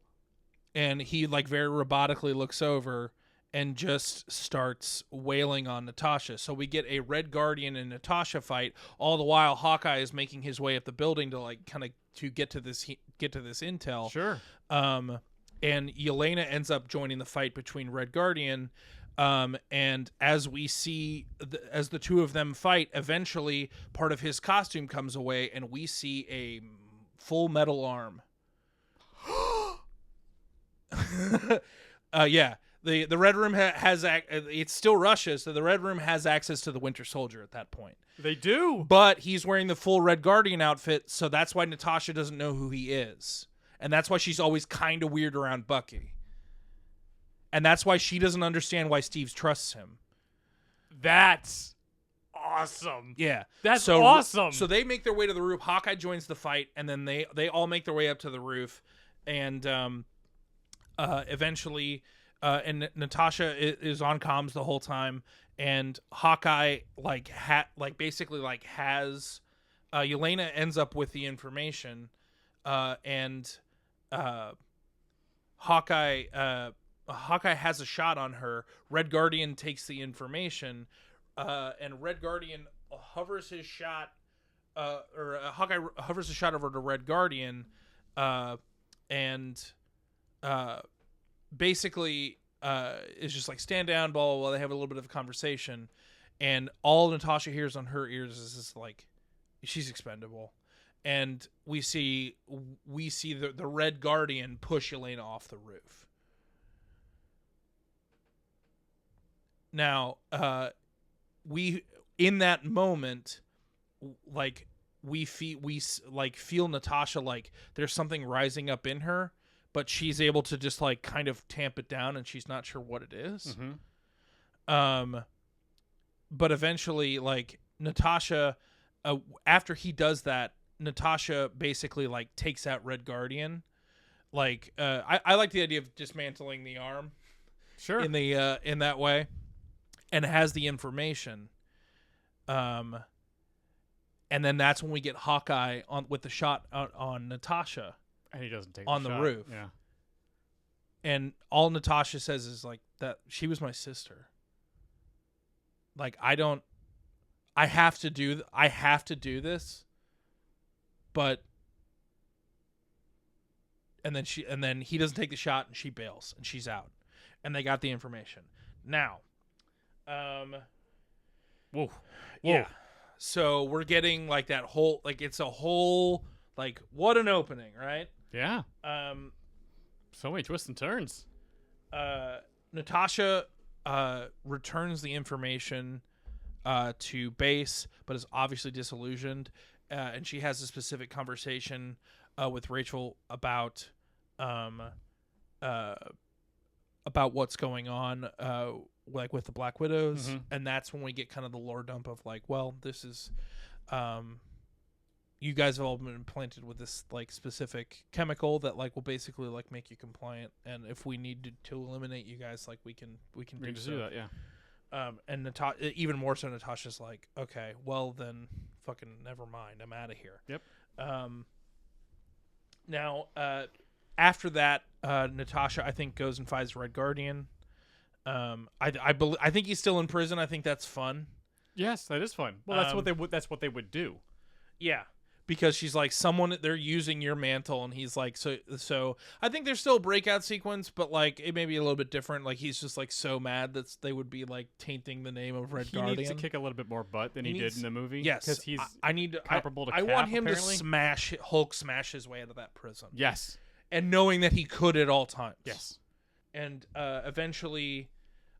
And he like very robotically looks over and just starts wailing on Natasha. So we get a Red Guardian and Natasha fight. All the while, Hawkeye is making his way up the building to like kind of to get to this intel. Sure. And Yelena ends up joining the fight between Red Guardian. And as we see, as the two of them fight, eventually part of his costume comes away, and we see a full metal arm. Yeah. The Red Room has it's still Russia, so the Red Room has access to the Winter Soldier at that point. They do. But he's wearing the full Red Guardian outfit, so that's why Natasha doesn't know who he is. And that's why she's always kind of weird around Bucky. And that's why she doesn't understand why Steve trusts him. That's awesome. Yeah. That's awesome. So they make their way to the roof. Hawkeye joins the fight, and then they all make their way up to the roof. And eventually, and Natasha is on comms the whole time. And Hawkeye basically has Yelena ends up with the information, and Hawkeye has a shot on her. Red Guardian takes the information, and Red Guardian hovers his shot, Hawkeye hovers a shot over to Red Guardian, and basically is just like, stand down, blah, blah, blah. They have a little bit of a conversation, and all Natasha hears on her ears is just like, she's expendable. And we see the Red Guardian push Yelena off the roof. Now, we in that moment, like we feel Natasha, like there's something rising up in her, but she's able to just like kind of tamp it down, and she's not sure what it is. But eventually, like Natasha, after he does that, Natasha basically like takes out Red Guardian. Like I like the idea of dismantling the arm, Sure. in that way, and has the information. And then that's when we get Hawkeye with the shot on Natasha. And he doesn't take on the the shot. roof. Yeah. And all Natasha says is like that she was my sister. Like I have to do this, but and then he doesn't take the shot and she bails and she's out, and they got the information. Now, Whoa. yeah. So we're getting like that whole like it's a whole like what an opening, right? Yeah. So many twists and turns. Natasha returns the information to base, but is obviously disillusioned, and she has a specific conversation with Rachel about what's going on, like with the Black Widows, and that's when we get kind of the lore dump of like, well, this is, you guys have all been implanted with this like specific chemical that like will basically like make you compliant, and if we need to eliminate you guys, like we can do so. Do that, yeah. And even more so, Natasha's like, okay, well then, fucking never mind, I'm out of here. Yep. Now, after that, Natasha, I think, goes and finds Red Guardian. I think he's still in prison. I think that's fun. Yes, that is fun. Well, that's what they would do. Yeah, because she's like, they're using your mantle, and he's like, so I think there's still a breakout sequence, but like it may be a little bit different. Like he's just like so mad that they would be like tainting the name of Red Guardian. He needs to kick a little bit more butt than he did in the movie. Yes, because he's comparable to I Cap, want him apparently. to Hulk smash his way out of that prison. Yes, and knowing that he could at all times. Yes, and eventually,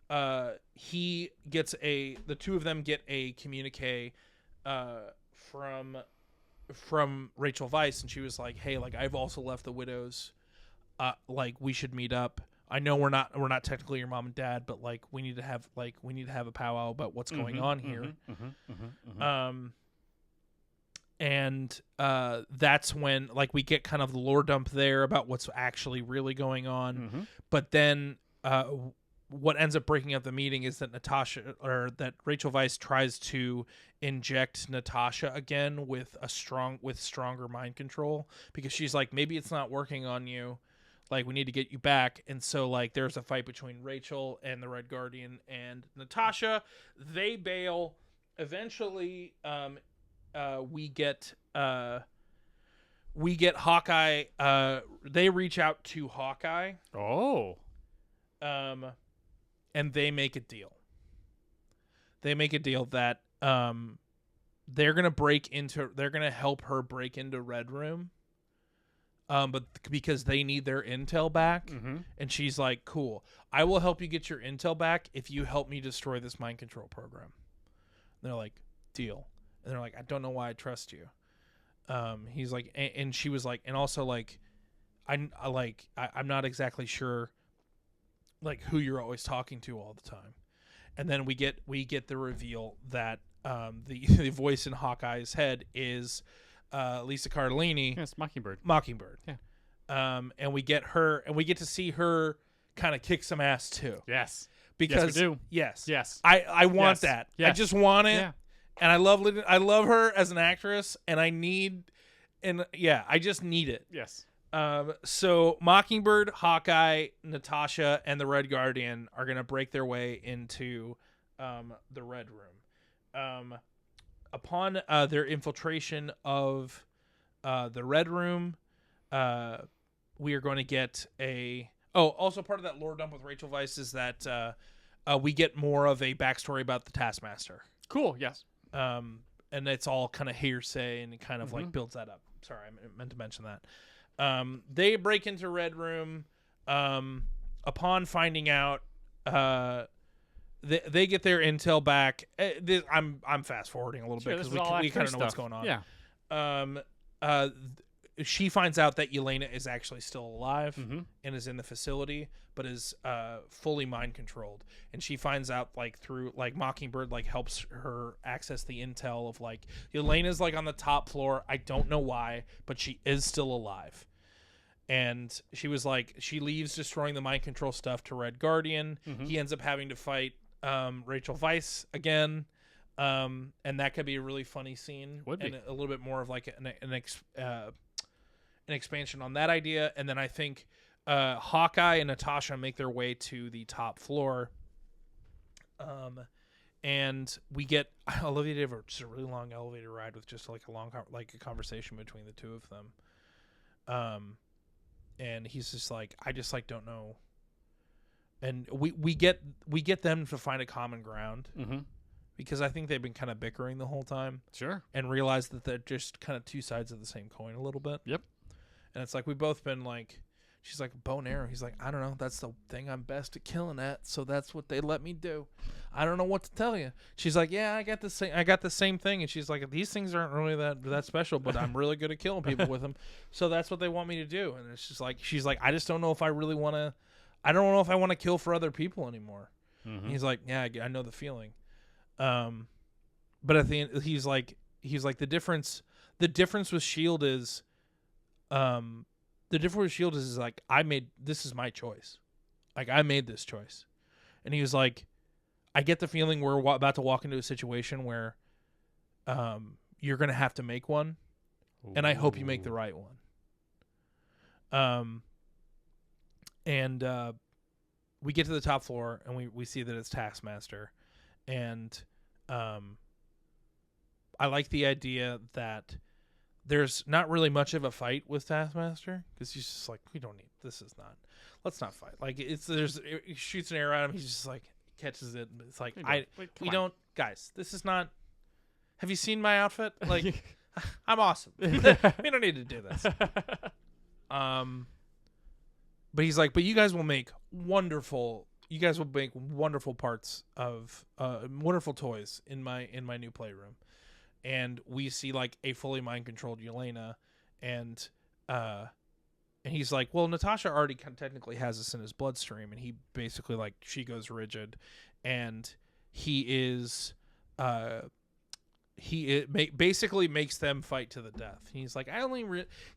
the two of them get a communique from Rachel Weisz, and she was like, hey, like I've also left the Widows, like we should meet up. I know we're not technically your mom and dad, but like we need to have a powwow about what's going on here. And that's when like we get kind of the lore dump there about what's actually really going on. But then what ends up breaking up the meeting is that Rachel Weisz tries to inject Natasha again with stronger mind control, because she's like, maybe it's not working on you, like we need to get you back. And so like there's a fight between Rachel and the Red Guardian and Natasha. They bail. Eventually we get Hawkeye. They reach out to Hawkeye. Oh. And they make a deal. They make a deal that they're gonna help her break into Red Room. But because they need their intel back, and she's like, "Cool, I will help you get your intel back if you help me destroy this mind control program." And they're like, "Deal." And they're like, "I don't know why I trust you." He's like, and she was like, and also like, I'm not exactly sure, like who you're always talking to all the time. And then we get the reveal that the voice in Hawkeye's head is Lisa Cardellini. Yes, Mockingbird. Yeah. And we get to see her kind of kick some ass too. Yes. Because yes, we do. Yes. I want that. Yes. I just want it. Yeah. And I love her as an actress, and I just need it. Yes. So Mockingbird, Hawkeye, Natasha, and the Red Guardian are going to break their way into the Red Room. Upon their infiltration of the Red Room, we are going to get also part of that lore dump with Rachel Weisz is that we get more of a backstory about the Taskmaster. Cool, yes. And it's all kind of hearsay, and it kind of like builds that up. Sorry, I meant to mention that. They break into Red Room. Upon finding out, they get their intel back. I'm fast forwarding a little bit because we kind of know what's going on. Yeah. She finds out that Yelena is actually still alive and is in the facility, but is fully mind controlled. And she finds out like through like Mockingbird like helps her access the intel of like Yelena's like on the top floor. I don't know why, but she is still alive. And she was like, she leaves destroying the mind control stuff to Red Guardian. He ends up having to fight Rachel Weisz again. And that could be a really funny scene. Would be. And a little bit more of like an expansion on that idea. And then I think Hawkeye and Natasha make their way to the top floor. And we get Olivia did just a really long elevator ride with just like a conversation between the two of them. And he's just like, I just like don't know. And we get them to find a common ground, because I think they've been kind of bickering the whole time. Sure. And realize that they're just kind of two sides of the same coin a little bit. Yep. And it's like we've both been like, she's like, bow and arrow. He's like, I don't know. That's the thing I'm best at killing at. So that's what they let me do. I don't know what to tell you. She's like, yeah, I got the same thing. And she's like, these things aren't really that special, but I'm really good at killing people with them. So that's what they want me to do. And it's just like, she's like, I just don't know if I really want to. I don't know if I want to kill for other people anymore. And he's like, yeah, I know the feeling. But at the end, he's like the difference with Shield is, like, this is my choice. Like, I made this choice. And he was like, I get the feeling we're about to walk into a situation where you're going to have to make one. And I hope you make the right one. And we get to the top floor and we see that it's Taskmaster. And I like the idea that there's not really much of a fight with Taskmaster, because he's just like, let's not fight. Like, he shoots an arrow at him. He's just like, catches it. It's like, guys, this is not, have you seen my outfit? Like, I'm awesome. We don't need to do this. But he's like, but you guys will make wonderful parts of, wonderful toys in my new playroom. And we see like a fully mind-controlled Yelena, and he's like, well, Natasha already technically has this in his bloodstream, and he basically, like, she goes rigid, and basically makes them fight to the death. He's like,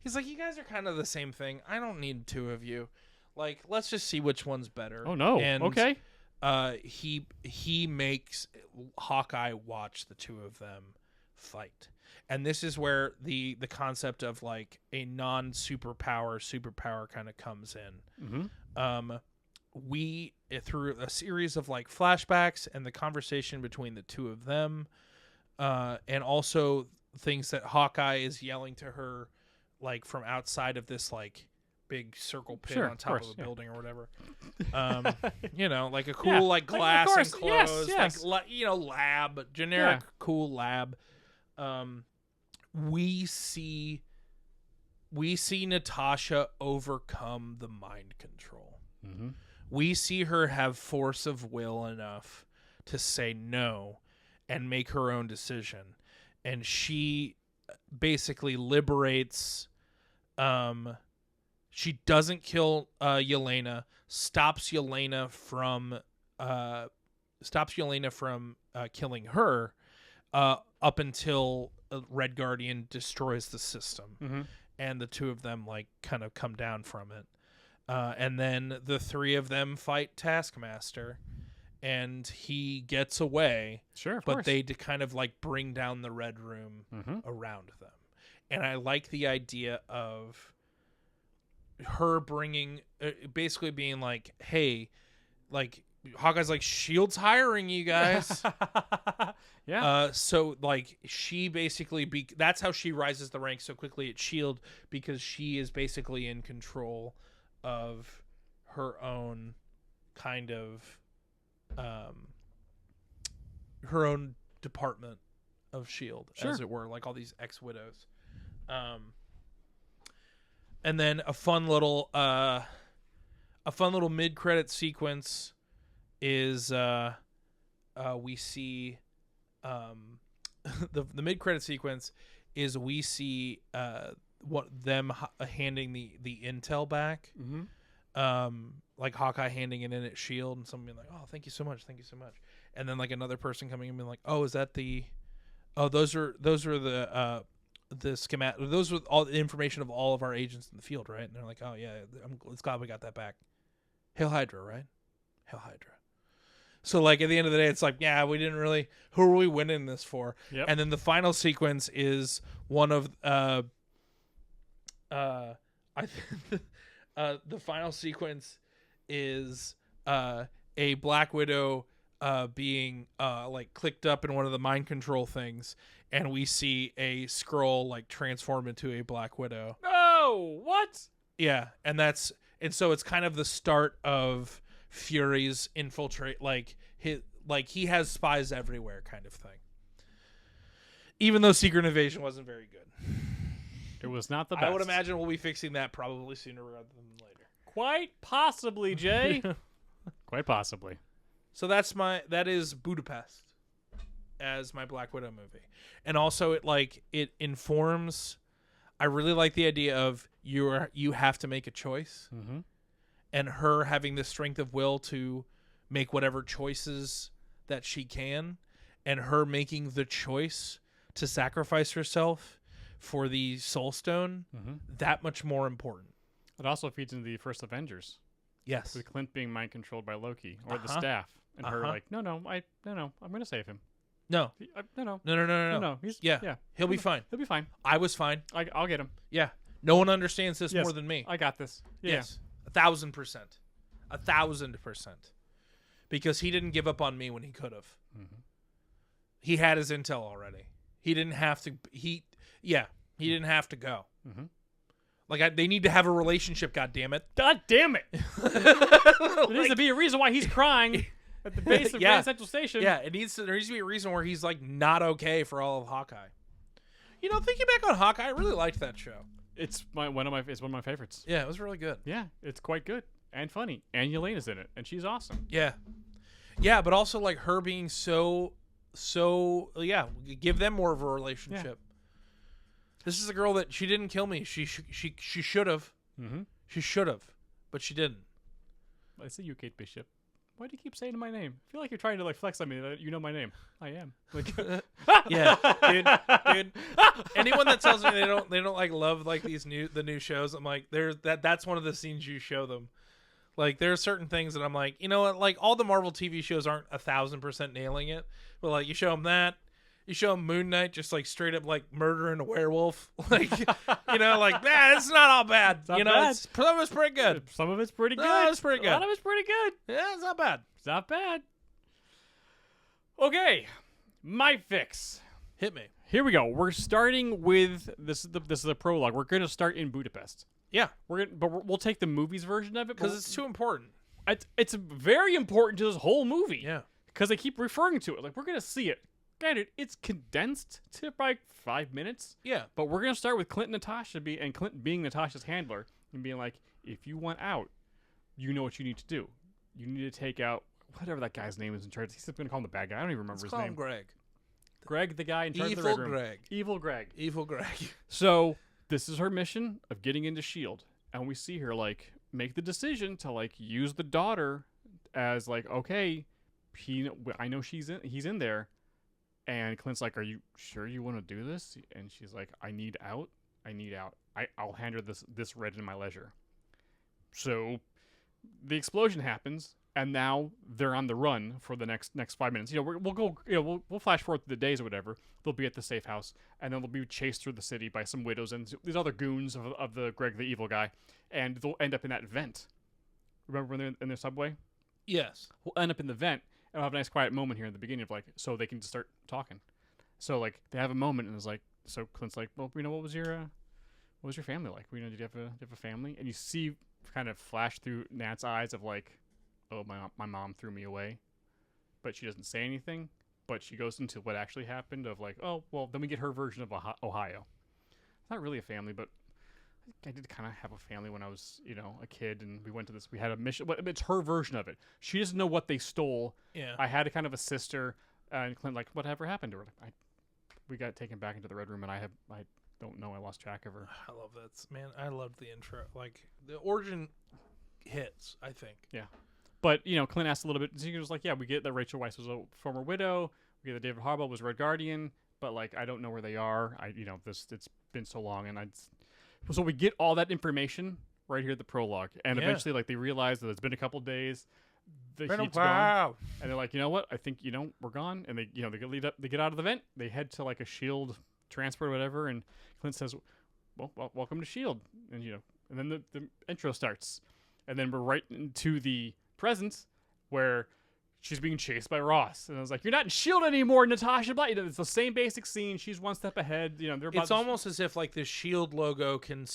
he's like, you guys are kind of the same thing. I don't need two of you. Like, let's just see which one's better. Oh no. And, okay. He makes Hawkeye watch the two of them fight. And this is where the concept of like a superpower kind of comes in. We, through a series of like flashbacks and the conversation between the two of them, and also things that Hawkeye is yelling to her, like from outside of this like big circle pit on top of a building or whatever. Like a cool like glass enclosed, yes. like lab, generic cool lab. We see Natasha overcome the mind control. We see her have force of will enough to say no and make her own decision, and she basically liberates. She doesn't kill Yelena, stops Yelena from killing her, up until Red Guardian destroys the system, and the two of them like kind of come down from it, and then the three of them fight Taskmaster, and he gets away. Sure, but they kind of like bring down the Red Room around them, and I like the idea of her bringing, basically being like, hey, like, Hawkeye's like, Shield's hiring you guys. So like she basically that's how she rises the ranks so quickly at Shield, because she is basically in control of her own kind of her own department of Shield, as it were, like all these ex-widows. And then a fun little mid-credit sequence is we see the mid-credit sequence is we see them handing the intel back, like Hawkeye handing it in at Shield, and someone being like, oh, thank you so much, and then like another person coming in and being like, oh, is that those are the schematic, those were all the information of all of our agents in the field, right? And they're like, oh yeah, it's glad we got that back. Hail Hydra, right? Hail Hydra. So like at the end of the day, it's like, yeah, we didn't really, who are we winning this for? Yep. And then the final sequence is one of the final sequence is a Black Widow being like clicked up in one of the mind control things, and we see a Skrull like transform into a Black Widow. Oh, what? Yeah, and so it's kind of the start of Fury's infiltrate, like he has spies everywhere kind of thing. Even though Secret Invasion wasn't very good. It was not the best. I would imagine we'll be fixing that probably sooner rather than later. Quite possibly, Jay. Quite possibly. So that is Budapest as my Black Widow movie. And also it informs. I really like the idea of you have to make a choice. Mm-hmm. And her having the strength of will to make whatever choices that she can, and her making the choice to sacrifice herself for the Soul Stone, that much more important. It also feeds into the first Avengers. Yes. With Clint being mind controlled by Loki or the staff, and her like, no, I'm gonna save him. No. No. Yeah. He'll be fine. He'll be fine. I was fine. I'll get him. Yeah. No one understands this Yes, more than me. I got this. Yeah. Yes. 1,000%. 1,000%. Because he didn't give up on me when he could have. He had his intel already. He didn't have to. He didn't have to go. Like they need to have a relationship. God damn it! God damn it! There needs to be a reason why he's crying at the base of Grand Central Station. Yeah, there needs to be a reason where he's like not okay for all of Hawkeye. You know, thinking back on Hawkeye, I really liked that show. It's one of my favorites. Yeah, it was really good. Yeah, it's quite good and funny. And Yelena's in it, and she's awesome. Yeah, but also like her being so give them more of a relationship. Yeah. This is a girl that she didn't kill me. She should have. She should have, but she didn't. I see you, Kate Bishop. Why do you keep saying my name? I feel like you're trying to like flex on me that you know my name. I am. Like, yeah, dude. Anyone that tells me they don't like love like the new shows, I'm like, that's one of the scenes you show them. Like there are certain things that I'm like, you know what? Like all the Marvel TV shows aren't 1,000% nailing it, but like you show them that. You show him Moon Knight just like straight up like murdering a werewolf, like you know, like man, it's not all bad. Not you know, bad. some of it's pretty good. Some of it's pretty good. No, it's pretty good. A lot of it's pretty good. Yeah, it's not bad. It's not bad. Okay, my fix. Hit me. Here we go. We're starting with this is the prologue. We're going to start in Budapest. Yeah, we'll take the movies version of it because it's too important. It's very important to this whole movie. Yeah, because they keep referring to it. Like we're going to see it. Granted, it's condensed to like 5 minutes. Yeah, but we're gonna start with Clint and Natasha Clint being Natasha's handler and being like, if you want out, you know what you need to do. You need to take out whatever that guy's name is in charge. He's gonna call him the bad guy. I don't even remember his name. Greg. Greg, the guy in charge of the Red Room. Evil Greg. Evil Greg. So this is her mission of getting into S.H.I.E.L.D. And we see her like make the decision to like use the daughter as like, okay, I know he's in there. And Clint's like, are you sure you want to do this? And she's like, I need out. I'll hand her this red in my leisure. So the explosion happens, and now they're on the run for the next 5 minutes. You know, we'll go. You know, we'll flash forward to the days or whatever. They'll be at the safe house, and then they'll be chased through the city by some widows and these other goons of the Greg the evil guy, and they'll end up in that vent. Remember when they're in their subway? Yes. We'll end up in the vent. And I'll have a nice quiet moment here in the beginning of like, so they can just start talking. So like they have a moment and it's like, so Clint's like, well, you know, what was your family like? You know, did you have a family? And you see kind of flash through Nat's eyes of like, oh, my mom threw me away, but she doesn't say anything. But she goes into what actually happened of like, oh, well, then we get her version of Ohio. It's not really a family, but I did kind of have a family when I was, you know, a kid, and we had a mission. But it's her version of it. She doesn't know what they stole. Yeah. I had a kind of a sister, and Clint like, whatever happened to her? We got taken back into the Red Room, and I don't know. I lost track of her. I love that, man. I loved the intro. Like the origin hits, I think. Yeah. But you know, Clint asked a little bit. He was like, yeah, we get that Rachel Weisz was a former widow. We get that David Harbaugh was Red Guardian, but like I don't know where they are. It's been so long, and So we get all that information right here at the prologue, and eventually, like they realize that it's been a couple days, the heat's gone, and they're like, you know what? I think we're gone, and they get out of the vent, they head to like a S.H.I.E.L.D. transport or whatever, and Clint says, well, welcome to S.H.I.E.L.D. And And then the intro starts. And then we're right into the present where she's being chased by Ross. And I was like, you're not in S.H.I.E.L.D. anymore, Natasha Black. It's the same basic scene. She's one step ahead. They're about It's almost as if like the Shield logo can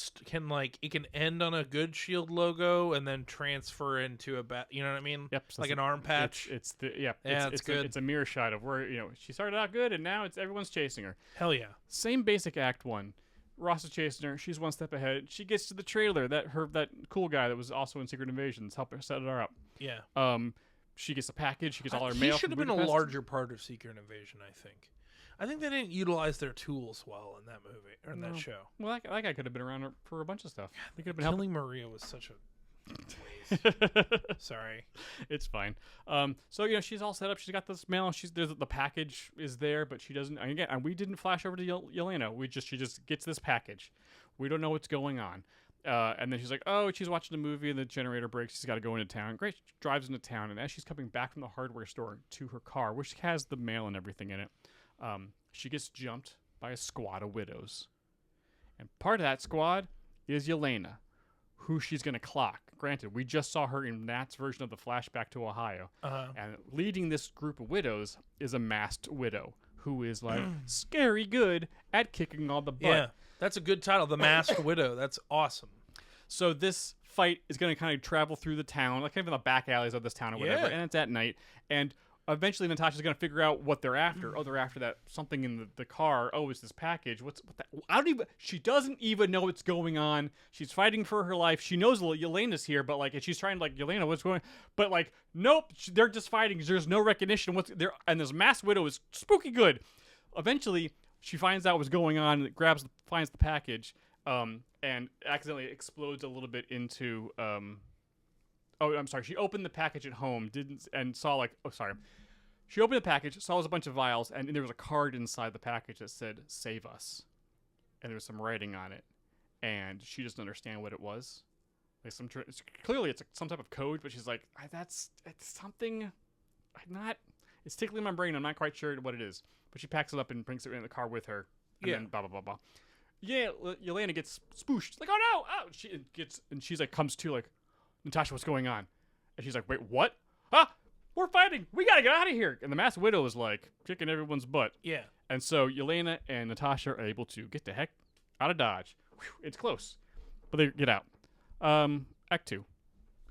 like it can end on a good Shield logo and then transfer into a bad. You know what I mean? Yep. So like an arm patch. It's it's good. It's a mirror shot of where she started out good and now it's everyone's chasing her. Hell yeah. Same basic act 1. Ross is chasing her. She's one step ahead. She gets to the trailer. That cool guy that was also in Secret Invasions helped her set her up. Yeah. She gets a package. She gets all her mail. He should have from been a Budapest. larger part of Secret Invasion, I think. I think they didn't utilize their tools well in that movie or in that show. Well, that guy could have been around for a bunch of stuff. He could have been helping. Killing Maria was such a Sorry. It's fine. So she's all set up. She's got this mail. The package is there, but she doesn't. And we didn't flash over to Yelena. She just gets this package. We don't know what's going on. And then she's like, oh, she's watching a movie and the generator breaks. She's got to go into town. Great. She drives into town. And as she's coming back from the hardware store to her car, which has the mail and everything in it, she gets jumped by a squad of widows. And part of that squad is Yelena, who she's going to clock. Granted, we just saw her in Nat's version of the flashback to Ohio. And leading this group of widows is a masked widow who is like scary good at kicking all the butt. Yeah. That's a good title, The Masked Widow. That's awesome. So this fight is going to kind of travel through the town, like kind of in the back alleys of this town or whatever, and it's at night. And eventually Natasha's going to figure out what they're after. Oh, they're after that something in the car. Oh, it's this package. What that? She doesn't even know what's going on. She's fighting for her life. She knows Yelena's here, but and she's trying to Yelena, what's going on? But nope, they're just fighting. There's no recognition. And this masked widow is spooky good. Eventually, she finds out what's going on and finds the package, and accidentally explodes a little bit into. I'm sorry. She opened the package at home, She opened the package, saw a bunch of vials, and there was a card inside the package that said "Save us," and there was some writing on it, and she doesn't understand what it was. Clearly it's some type of code, but she's like, it's something. It's tickling my brain. I'm not quite sure what it is. But she packs it up and brings it in the car with her. And then blah, blah, blah, blah. Yeah, Yelena gets spooshed. She's like, oh no! Oh! She's like, comes to Natasha, what's going on? And she's like, wait, what? We're fighting! We gotta get out of here! And the masked widow is kicking everyone's butt. Yeah. And so Yelena and Natasha are able to get the heck out of Dodge. Whew, it's close. But they get out. Act 2.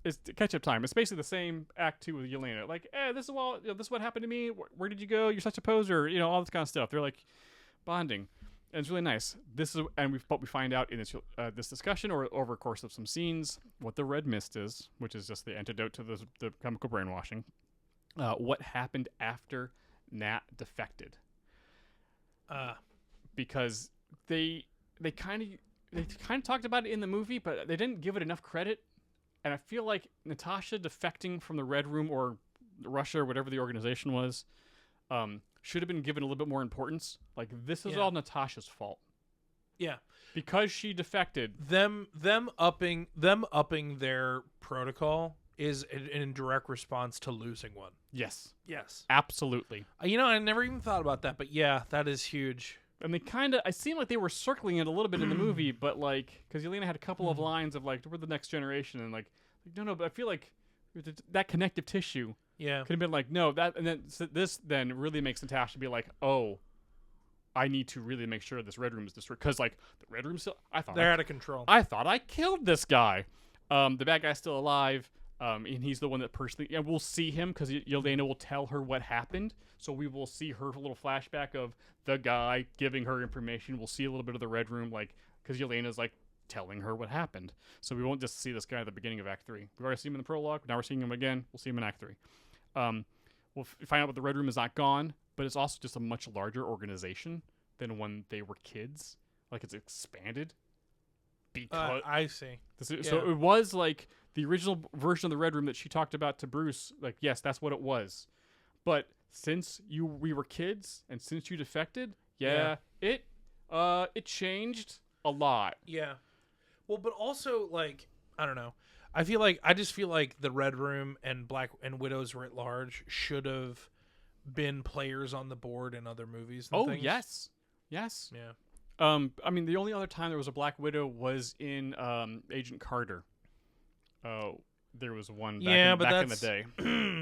It's catch-up time. It's basically the same Act 2 with Yelena. This is what happened to me. Where did you go? You're such a poser. All this kind of stuff. They're bonding, and it's really nice. We find out in this discussion or over the course of some scenes what the red mist is, which is just the antidote to the chemical brainwashing. What happened after Nat defected? Because they kind of talked about it in the movie, but they didn't give it enough credit. And I feel like Natasha defecting from the Red Room or Russia or whatever the organization was should have been given a little bit more importance. This is all Natasha's fault. Yeah. Because she defected. Them upping their protocol is in direct response to losing one. Yes. Yes. Absolutely. I never even thought about that, but yeah, that is huge. And I seemed like they were circling it a little bit in the movie, but because Yelena had a couple of lines of we're the next generation, and no, but I feel like that connective tissue could have been no, that, and then this then really makes Natasha be oh, I need to really make sure this Red Room is destroyed, because the Red Room still, they're out of control. I thought I killed this guy. The bad guy's still alive. And he's the one that personally, we'll see him because Yelena will tell her what happened. So we will see her little flashback of the guy giving her information. We'll see a little bit of the Red Room, because Yelena's telling her what happened. So we won't just see this guy at the beginning of Act 3. We've already seen him in the prologue. Now we're seeing him again. We'll see him in Act 3. We'll find out that the Red Room is not gone, but it's also just a much larger organization than when they were kids. It's expanded. Because I see. So it was the original version of the Red Room that she talked about to Bruce. Yes, that's what it was. But since we were kids and since you defected, it changed a lot. Yeah. Well, but also I don't know. I just feel like the Red Room and Widows writ large should have been players on the board in other movies and things. Yes. Yeah. I mean, the only other time there was a Black Widow was in Agent Carter. Oh, there was one back in the day.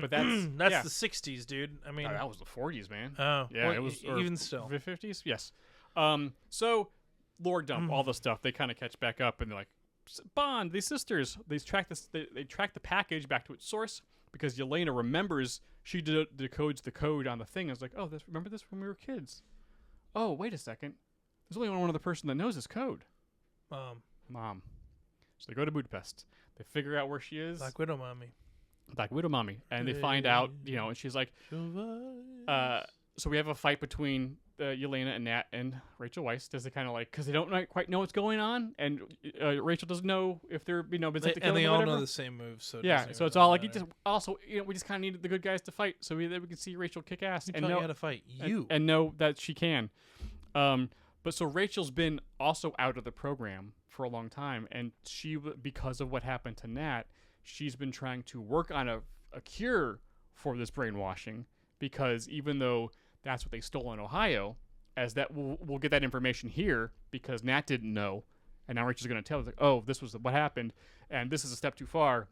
But that's the 60s, dude. I mean, that was the 40s, man. Oh, yeah, well, it was even still the 50s. Yes. So Lord Dump, all the stuff they kind of catch back up, and they're like, Bond, these sisters. They track this. They track the package back to its source because Yelena remembers she decodes the code on the thing. I was like, oh, remember this when we were kids? Oh, wait a second. There's only one other person that knows this code. Mom. So they go to Budapest. They figure out where she is. Black Widow mommy. And they find out, and she's like, so we have a fight between Yelena and Nat and Rachel Weisz. Does it kind of because they don't quite know what's going on, and Rachel doesn't know if they're been sent to kill and they them or all whatever. know the same moves. So so it's all like we just kind of needed the good guys to fight, so we can see Rachel kick ass and know how to fight and know that she can. But so Rachel's been also out of the program for a long time, and because of what happened to Nat, she's been trying to work on a cure for this brainwashing, because even though that's what they stole in Ohio, as that we'll get that information here because Nat didn't know, and now Rachel's going to tell us, like, oh, this was what happened, and this is a step too far.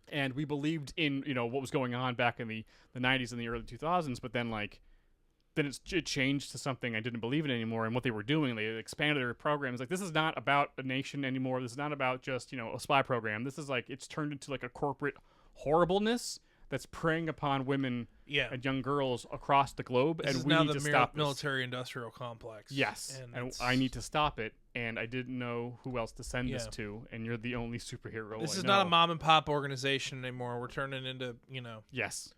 And we believed in what was going on back in the 90s and the early 2000s, but then then it changed to something I didn't believe in anymore. And what they were doing, they expanded their programs. This is not about a nation anymore. This is not about just, a spy program. This is it's turned into a corporate horribleness that's preying upon women and young girls across the globe. This and is we now need the to stop military-industrial complex. Yes. And I need to stop it. And I didn't know who else to send this to. And you're the only superhero This I is know. not a mom-and-pop organization anymore. We're turning into, Yes.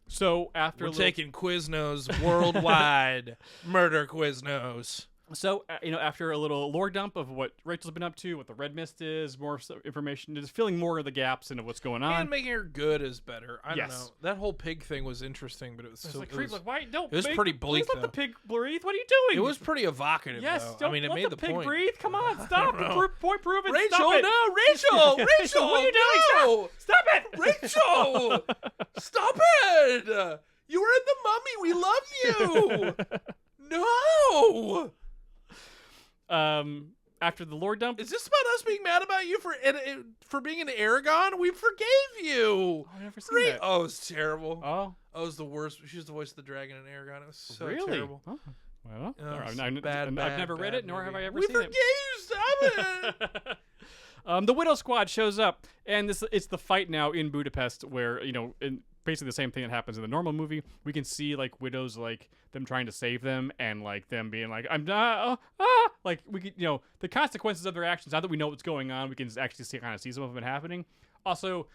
So we're taking Quiznos worldwide. Murder Quiznos. So, after a little lore dump of what Rachel's been up to, what the red mist is, more information, just filling more of the gaps into what's going on. And making her good is better. I don't know. That whole pig thing was interesting, but it was still... Why don't it was pretty bleak, let the pig breathe. What are you doing? It was pretty evocative, though. I mean, it made the pig point. breathe. Come on, stop. Point proven. Rachel, stop it. no! Rachel! Rachel! What are you doing? No! Stop it! Rachel! Stop it! You were in the Mummy. We love you! No! After the lore dump, is this about us being mad about you for being an Aragon? We forgave you. I've never seen that. Oh, it's terrible. Oh, it was the worst. She was the voice of the dragon in Aragon. It was so really terrible. Oh. Well, I've never read it, nor have I ever seen seen it. We forgave you. Stop it. The Widow Squad shows up, and it's the fight now in Budapest, where basically the same thing that happens in the normal movie. We can see widows them trying to save them, and them being I'm not we could the consequences of their actions. Now that we know what's going on, we can actually see some of it happening. Also,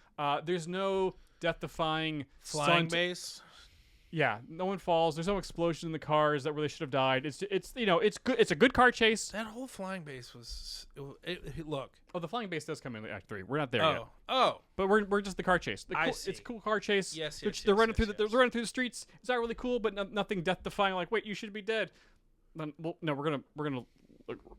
there's no death-defying flying base. Yeah, no one falls. There's no explosion in the cars that really should have died. It's good. It's a good car chase. That whole flying base was look. Oh, the flying base does come in Act 3. We're not there yet. Oh, but we're just the car chase. It's a cool car chase. Yes. They're running through through the streets. It's not really cool, but nothing death defying. Wait, you should be dead. Then, no, we're gonna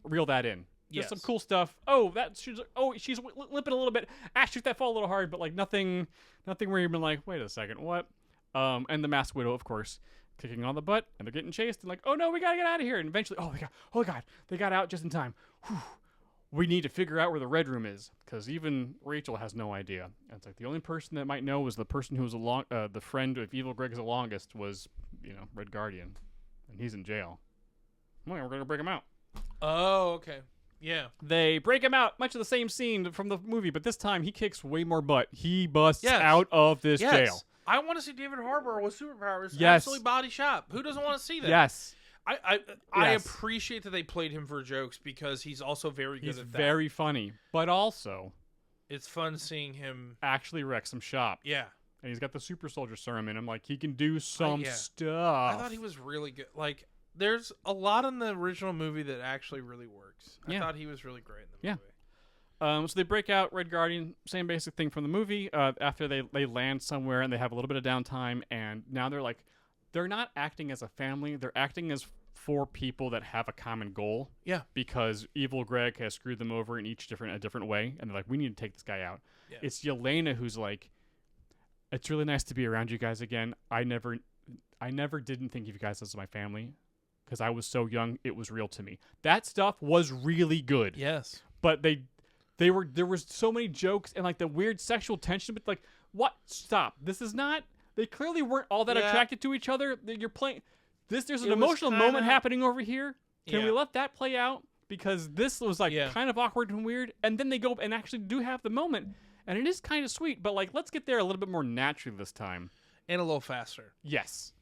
reel that in. Just some cool stuff. Oh, she's limping a little bit. Shoot that fall a little hard, but nothing where you've been wait a second, what? And the Masked Widow, of course, kicking on the butt, and they're getting chased, and oh no, we gotta get out of here. And eventually, oh god, they got out just in time. Whew. We need to figure out where the Red Room is, because even Rachel has no idea. And it's the only person that might know was the person who was the friend of Evil Greg's the longest was, Red Guardian, and he's in jail. Well, we're gonna break him out. Oh, okay. Yeah. They break him out, much of the same scene from the movie, but this time he kicks way more butt. He busts out of this jail. I want to see David Harbour with superpowers. Yes. Absolutely body shop. Who doesn't want to see that? Yes. I appreciate that they played him for jokes because he's also very good at that. He's very funny, but also it's fun seeing him actually wreck some shop. Yeah. And he's got the super soldier serum in him. He can do some stuff. I thought he was really good. There's a lot in the original movie that actually really works. I thought he was really great in the movie. So they break out Red Guardian, same basic thing from the movie. After they land somewhere and they have a little bit of downtime, and now they're not acting as a family. They're acting as four people that have a common goal. Yeah. Because Evil Greg has screwed them over in a different way, and they're we need to take this guy out. Yeah. It's Yelena who's it's really nice to be around you guys again. I never didn't think of you guys as my family, because I was so young, it was real to me. That stuff was really good. Yes. But there was so many jokes and like the weird sexual tension, but like, what? Stop. This is not. They clearly weren't all that Yeah. attracted to each other. You're playing. There's an It was emotional kinda- moment happening over here. Can we Yeah. let that play out? Because this was like Yeah. kind of awkward and weird, and then they go and actually do have the moment, and it is kind of sweet. But like, let's get there a little bit more naturally this time. And a little faster. Yes.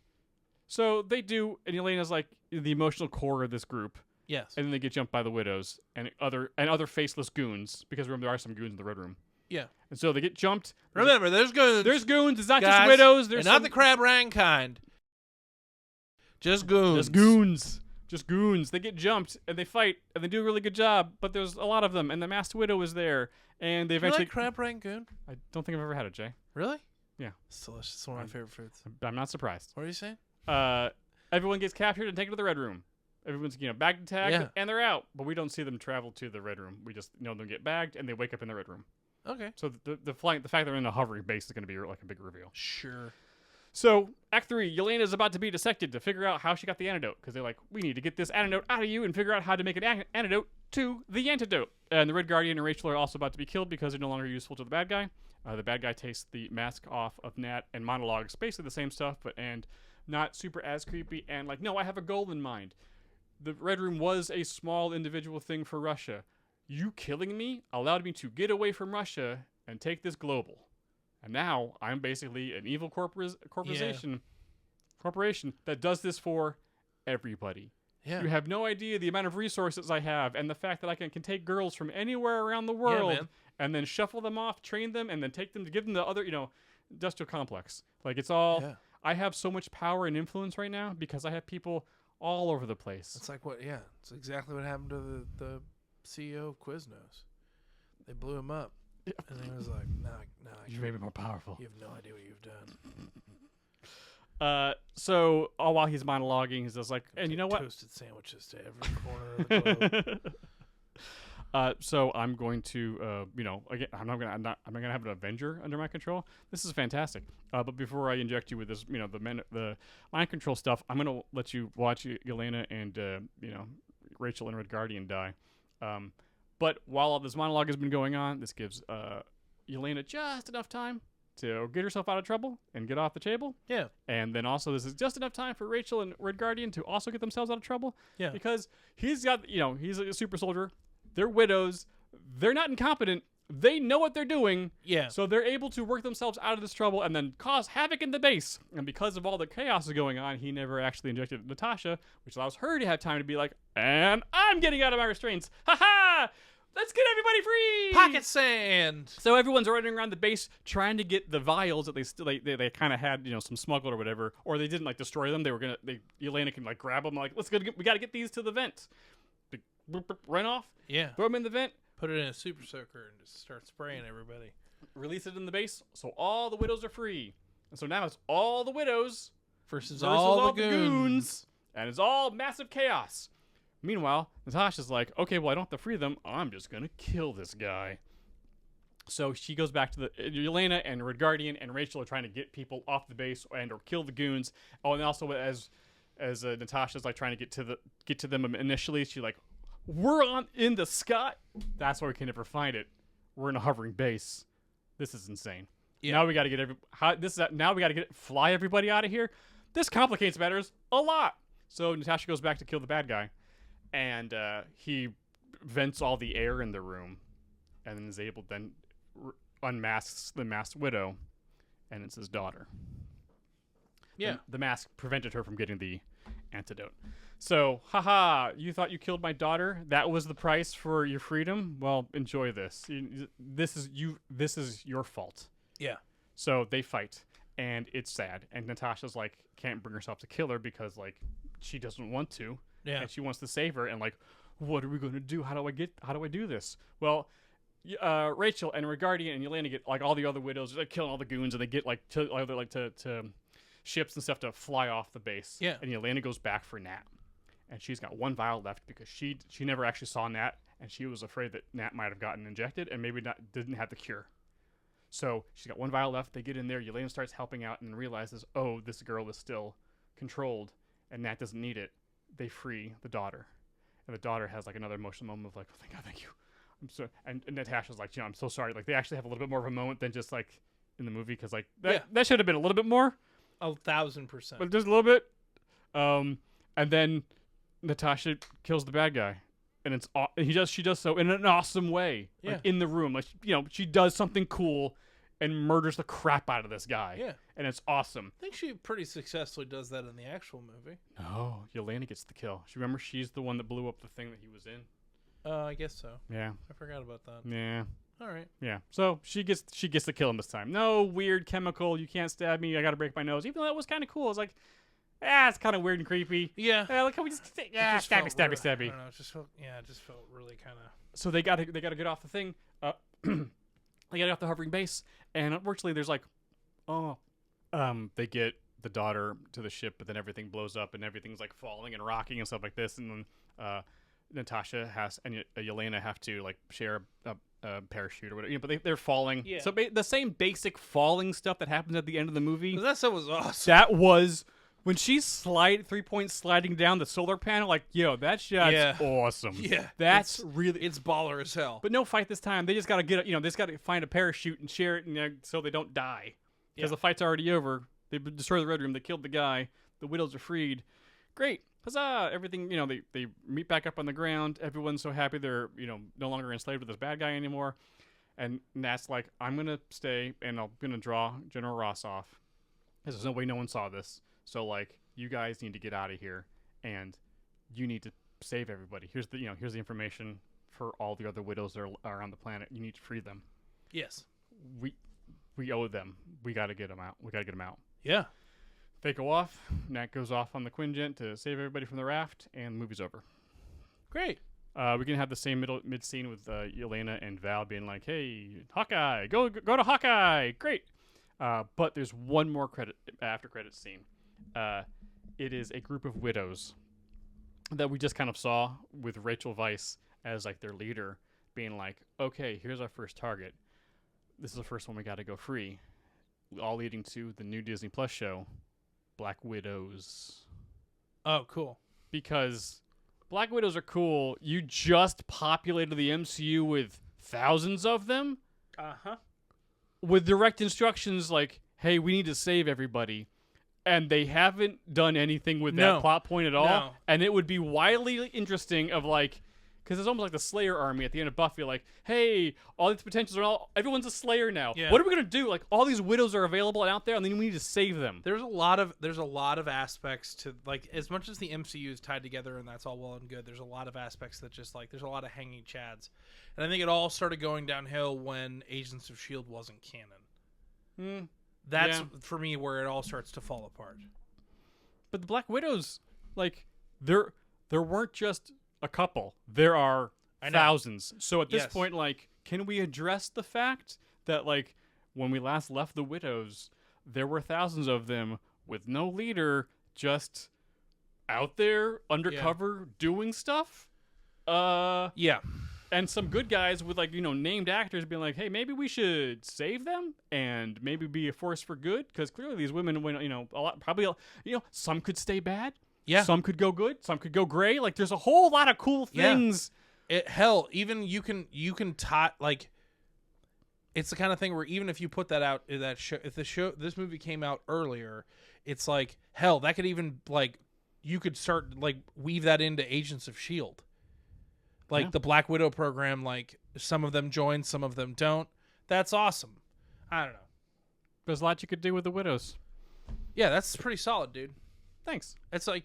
So they do, and Elena's like the emotional core of this group, Yes. and then they get jumped by the widows and other faceless goons, because remember there are some goons in the Red Room, Yeah. and so they get jumped. Remember, there's goons. There's goons. It's not guys, just widows. There's and not some- the crab rang kind. Just goons. Just goons. Just goons. They get jumped and they fight and they do a really good job, but there's a lot of them, and the masked widow is there, and they You eventually. like crab rangoon? I don't think I've ever had it, Jay. Really? Yeah. It's delicious. It's one of my favorite foods. I'm not surprised. What are you saying? Everyone gets captured and taken to the Red Room. Everyone's bagged and tagged, Yeah. and they're out. But we don't see them travel to the Red Room. We just know them get bagged, and they wake up in the Red Room. Okay. So the fact they're in a hovering base is going to be like a big reveal. Sure. So Act 3, Yelena is about to be dissected to figure out how she got the antidote, because they're like, we need to get this antidote out of you and figure out how to make an antidote to the antidote. And the Red Guardian and Rachel are also about to be killed because they're no longer useful to the bad guy. The bad guy takes the mask off of Nat and monologues basically the same stuff, and not super as creepy. And like, no, I have a goal in mind. The Red Room was a small individual thing for Russia. You killing me allowed me to get away from Russia and take this global. And now I'm basically an evil corporation that does this for everybody. Yeah. You have no idea the amount of resources I have, and the fact that I can take girls from anywhere around the world man. and then shuffle them off, train them, and then take them to give them the other, industrial complex. Like, it's all. Yeah. I have so much power and influence right now because I have people all over the place. It's like what? Yeah. It's exactly what happened to the CEO of Quiznos. They blew him up, and he was like, "No, You made me more powerful. you have no idea what you've done." So while he's monologuing, he's just like, and you know what? Toasted sandwiches to every corner of the globe. So I'm going to, again, I'm not gonna have an Avenger under my control. This is fantastic. But before I inject you with this, the mind control stuff, I'm gonna let you watch Yelena and Rachel and Red Guardian die. But while all this monologue has been going on, this gives Yelena just enough time to get herself out of trouble and get off the table. Yeah. And then also this is just enough time for Rachel and Red Guardian to also get themselves out of trouble. Yeah. Because he's got, he's a super soldier. They're widows. They're not incompetent. They know what they're doing. Yeah. So they're able to work themselves out of this trouble and then cause havoc in the base. And because of all the chaos is going on, he never actually injected Natasha, which allows her to have time to be like, and I'm getting out of my restraints. Ha ha! Let's get everybody free! Pocket sand. So everyone's running around the base trying to get the vials that they kind of had, some smuggled or whatever, or they didn't destroy them. They were Yelena can grab them we got to get these to the vent. Run off. Yeah. Throw them in the vent. Put it in a super soaker and just start spraying everybody. Release it in the base, so all the widows are free. And so now it's all the widows Versus versus all the goons. and it's all massive chaos. Meanwhile, Natasha's like, okay, well, I don't have to free them. I'm just going to kill this guy. So she goes back to Yelena and Red Guardian and Rachel are trying to get people off the base and or kill the goons. Oh, and also as Natasha's trying to get to them initially, she's like, we're in the sky. That's why we can never find it. We're in a hovering base. This is insane. Yeah. Now we got to get fly everybody out of here. This complicates matters a lot. So Natasha goes back to kill the bad guy. And he vents all the air in the room and then is able to then unmasks the masked widow, and it's his daughter. Yeah. The mask prevented her from getting the antidote. So, haha, you thought you killed my daughter? That was the price for your freedom? Well, enjoy this. This is your fault. Yeah. So they fight, and it's sad. And Natasha's can't bring herself to kill her because she doesn't want to. Yeah. And she wants to save her, and what are we going to do? How do I do this? Well, Rachel and Red Guardian and Yelena get all the other widows, they're killing all the goons, and they get to ships and stuff to fly off the base. Yeah. And Yelena goes back for Nat, and she's got one vial left because she never actually saw Nat, and she was afraid that Nat might have gotten injected and maybe didn't have the cure. So she's got one vial left. They get in there. Yelena starts helping out and realizes, oh, this girl is still controlled, and Nat doesn't need it. they free the daughter, and the daughter has like another emotional moment of like, oh, thank God, thank you. I'm so, and Natasha's like, I'm so sorry. Like they actually have a little bit more of a moment than just like in the movie, because like that should have been a little bit more, 1,000%. but just a little bit. And then Natasha kills the bad guy, and she does so in an awesome way, like in the room, like she does something cool and murders the crap out of this guy. Yeah. And it's awesome. I think she pretty successfully does that in the actual movie. Oh, Yelena gets the kill. She's the one that blew up the thing that he was in. I guess so. Yeah. I forgot about that. Yeah. All right. Yeah. So she gets the kill him this time. No weird chemical. You can't stab me. I got to break my nose. Even though that was kind of cool. I was like, it's kind of weird and creepy. Yeah. Like, can we just stab me. I don't know. It just felt really kind of. So they got to get off the thing. They got off the hovering base, and unfortunately, there's like, they get the daughter to the ship, but then everything blows up, and everything's like falling and rocking and stuff like this, and then Natasha and Yelena have to like share a parachute or whatever, but they're falling. Yeah. So the same basic falling stuff that happens at the end of the movie. That stuff was awesome. That was. When she's 3-point sliding down the solar panel, like, that shot's awesome. Yeah. That's it's baller as hell. But no fight this time. They just got to they just got to find a parachute and share it so they don't die. Because the fight's already over. They destroyed the Red Room. They killed the guy. The widows are freed. Great. Huzzah. Everything, they meet back up on the ground. Everyone's so happy they're, no longer enslaved with this bad guy anymore. And Nat's like, I'm going to stay and I'm going to draw General Ross off. Because there's no way no one saw this. So like, you guys need to get out of here, and you need to save everybody. Here's the information for all the other widows that are on the planet. You need to free them. Yes. We owe them. We got to get them out. Yeah. They go off. Nat goes off on the Quinjet to save everybody from the raft, and the movie's over. Great. We can have the same mid scene with Yelena and Val being like, "Hey, Hawkeye, go to Hawkeye!" Great. But there's one more after credits scene. It is a group of widows that we just kind of saw with Rachel Weisz as like their leader, being like, okay, here's our first target. This is the first one we got to go free. All leading to the new Disney Plus show, Black Widows. Oh, cool. Because Black Widows are cool. You just populated the MCU with thousands of them. Uh-huh. With direct instructions like, hey, we need to save everybody. And they haven't done anything with that plot point at all. No. And it would be wildly interesting of like, because it's almost like the Slayer army at the end of Buffy, like, hey, all these potentials everyone's a Slayer now. Yeah. What are we going to do? Like, all these widows are available and out there, and then we need to save them. There's a lot of aspects to, like, as much as the MCU is tied together and that's all well and good, there's a lot of aspects that just, like, there's a lot of hanging chads. And I think it all started going downhill when Agents of S.H.I.E.L.D. wasn't canon. That's, for me, where it all starts to fall apart. But the Black Widows, like, there weren't just a couple. There are thousands. So at this point, like, can we address the fact that, like, when we last left the Widows, there were thousands of them with no leader, just out there, undercover, doing stuff? Yeah. And some good guys with, like, named actors being like, hey, maybe we should save them and maybe be a force for good, because clearly these women, when a lot, probably, some could stay bad. Yeah. Some could go good. Some could go gray. Like, there's a whole lot of cool things. Hell, even you can tie, like, it's the kind of thing where even if you put that out, that show, if this movie came out earlier, it's like, hell, that could even, like, you could start, like, weave that into Agents of S.H.I.E.L.D. Like, the Black Widow program, like, some of them join, some of them don't. That's awesome. I don't know. There's a lot you could do with the widows. Yeah, that's pretty solid, dude. Thanks. It's like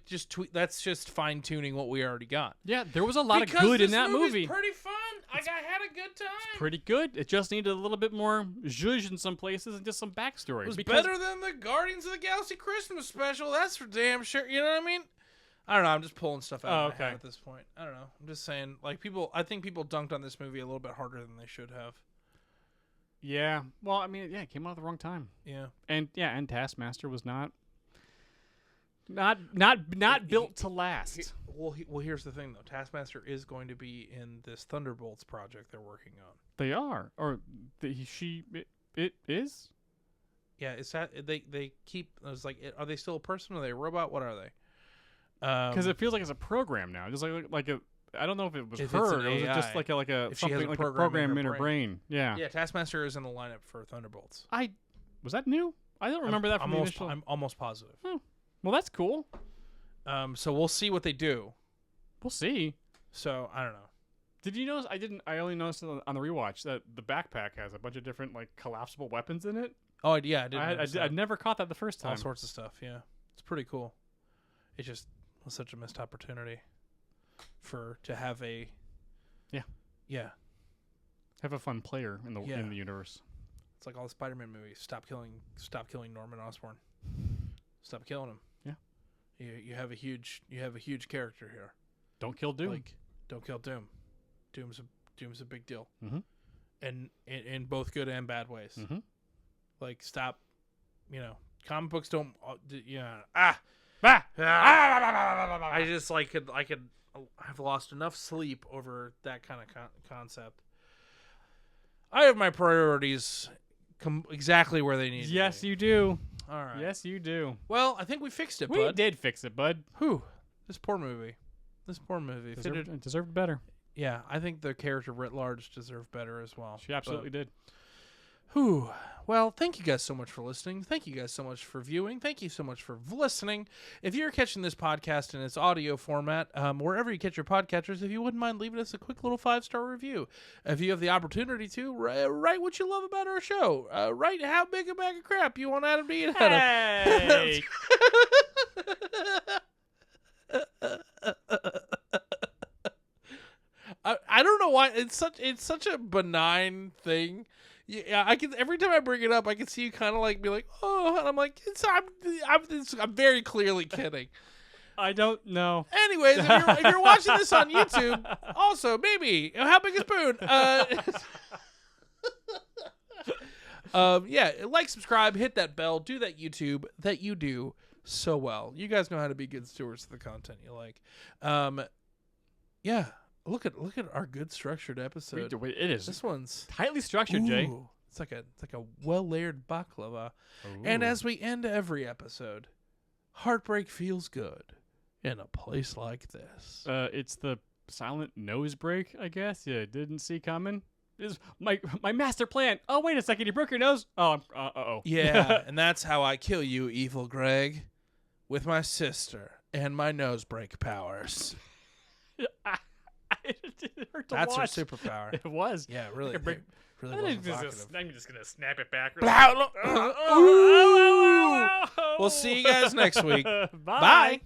that's just fine tuning what we already got. Yeah, there was a lot of good in that movie. Pretty fun. I had a good time. It's pretty good. It just needed a little bit more zhuzh in some places and just some backstory. It was better than the Guardians of the Galaxy Christmas special. That's for damn sure. You know what I mean? I don't know. I'm just pulling stuff out of my head at this point. I don't know. I'm just saying, like, I think people dunked on this movie a little bit harder than they should have. Yeah. Well, I mean, it came out at the wrong time. Yeah. And Taskmaster was not built to last. Well, here's the thing, though. Taskmaster is going to be in this Thunderbolts project they're working on. They are, or it is. Yeah, it's that they keep. I was like, are they still a person? Or are they a robot? What are they? Because it feels like it's a program now. Just like a. I don't know if it was If her. it's an Or was it just AI. like a If she has something a like program a program in her brain? Yeah. Yeah, Taskmaster is in the lineup for Thunderbolts. Was that new? I don't remember that from the initial. I'm almost positive. Well, that's cool. So we'll see what they do. We'll see. So I don't know. Did you notice? I only noticed on the rewatch that the backpack has a bunch of different like collapsible weapons in it. Oh yeah, I did. I never caught that the first time. All sorts of stuff. Yeah, it's pretty cool. It just was such a missed opportunity to have a. Yeah. Have a fun player in the universe. It's like all the Spider-Man movies. Stop killing Norman Osborn. Stop killing him. Yeah. You have a huge character here. Don't kill Doom. Like, don't kill Doom. Doom's a big deal. Mhm. And in both good and bad ways. Mhm. Like, stop. Comic books don't. I've lost enough sleep over that kind of concept. I have my priorities exactly where they need to be. Yes, you do. All right. Yes, you do. Well, I think we fixed it, We bud. did fix it, bud. Whew. This poor movie. Deserved better. Yeah, I think the character writ large deserved better as well. She absolutely did. Whew. Well, thank you guys so much for listening. Thank you guys so much for viewing. Thank you so much for listening. If you're catching this podcast in its audio format, wherever you catch your podcatchers, if you wouldn't mind leaving us a quick little 5-star review. If you have the opportunity to, write what you love about our show. Write how big a bag of crap you want Adam to eat out of. Hey! I don't know why it's such a benign thing. Yeah, I can every time I bring it up, I can see you kind of like be like, oh, and I'm like, I'm very clearly kidding. I don't know. Anyways, if you're watching this on YouTube, also maybe how big a spoon? Yeah, like, subscribe, hit that bell, do that YouTube that you do so well. You guys know how to be good stewards of the content you like. Yeah. Look at our good structured episode. It is. This one's Tightly structured, Jay. It's like a well layered baklava. And as we end every episode, heartbreak feels good in a place like this. It's the silent nose break, I guess. You didn't see coming. Is my master plan. Oh, wait a second, you broke your nose. Oh, uh-oh. Yeah, and that's how I kill you, evil Greg, with my sister and my nose break powers. It hurt to That's her watch. superpower. It was. Yeah, really. Like a break- Really was evocative. I'm just gonna snap it back. We'll see you guys next week. Bye. Bye.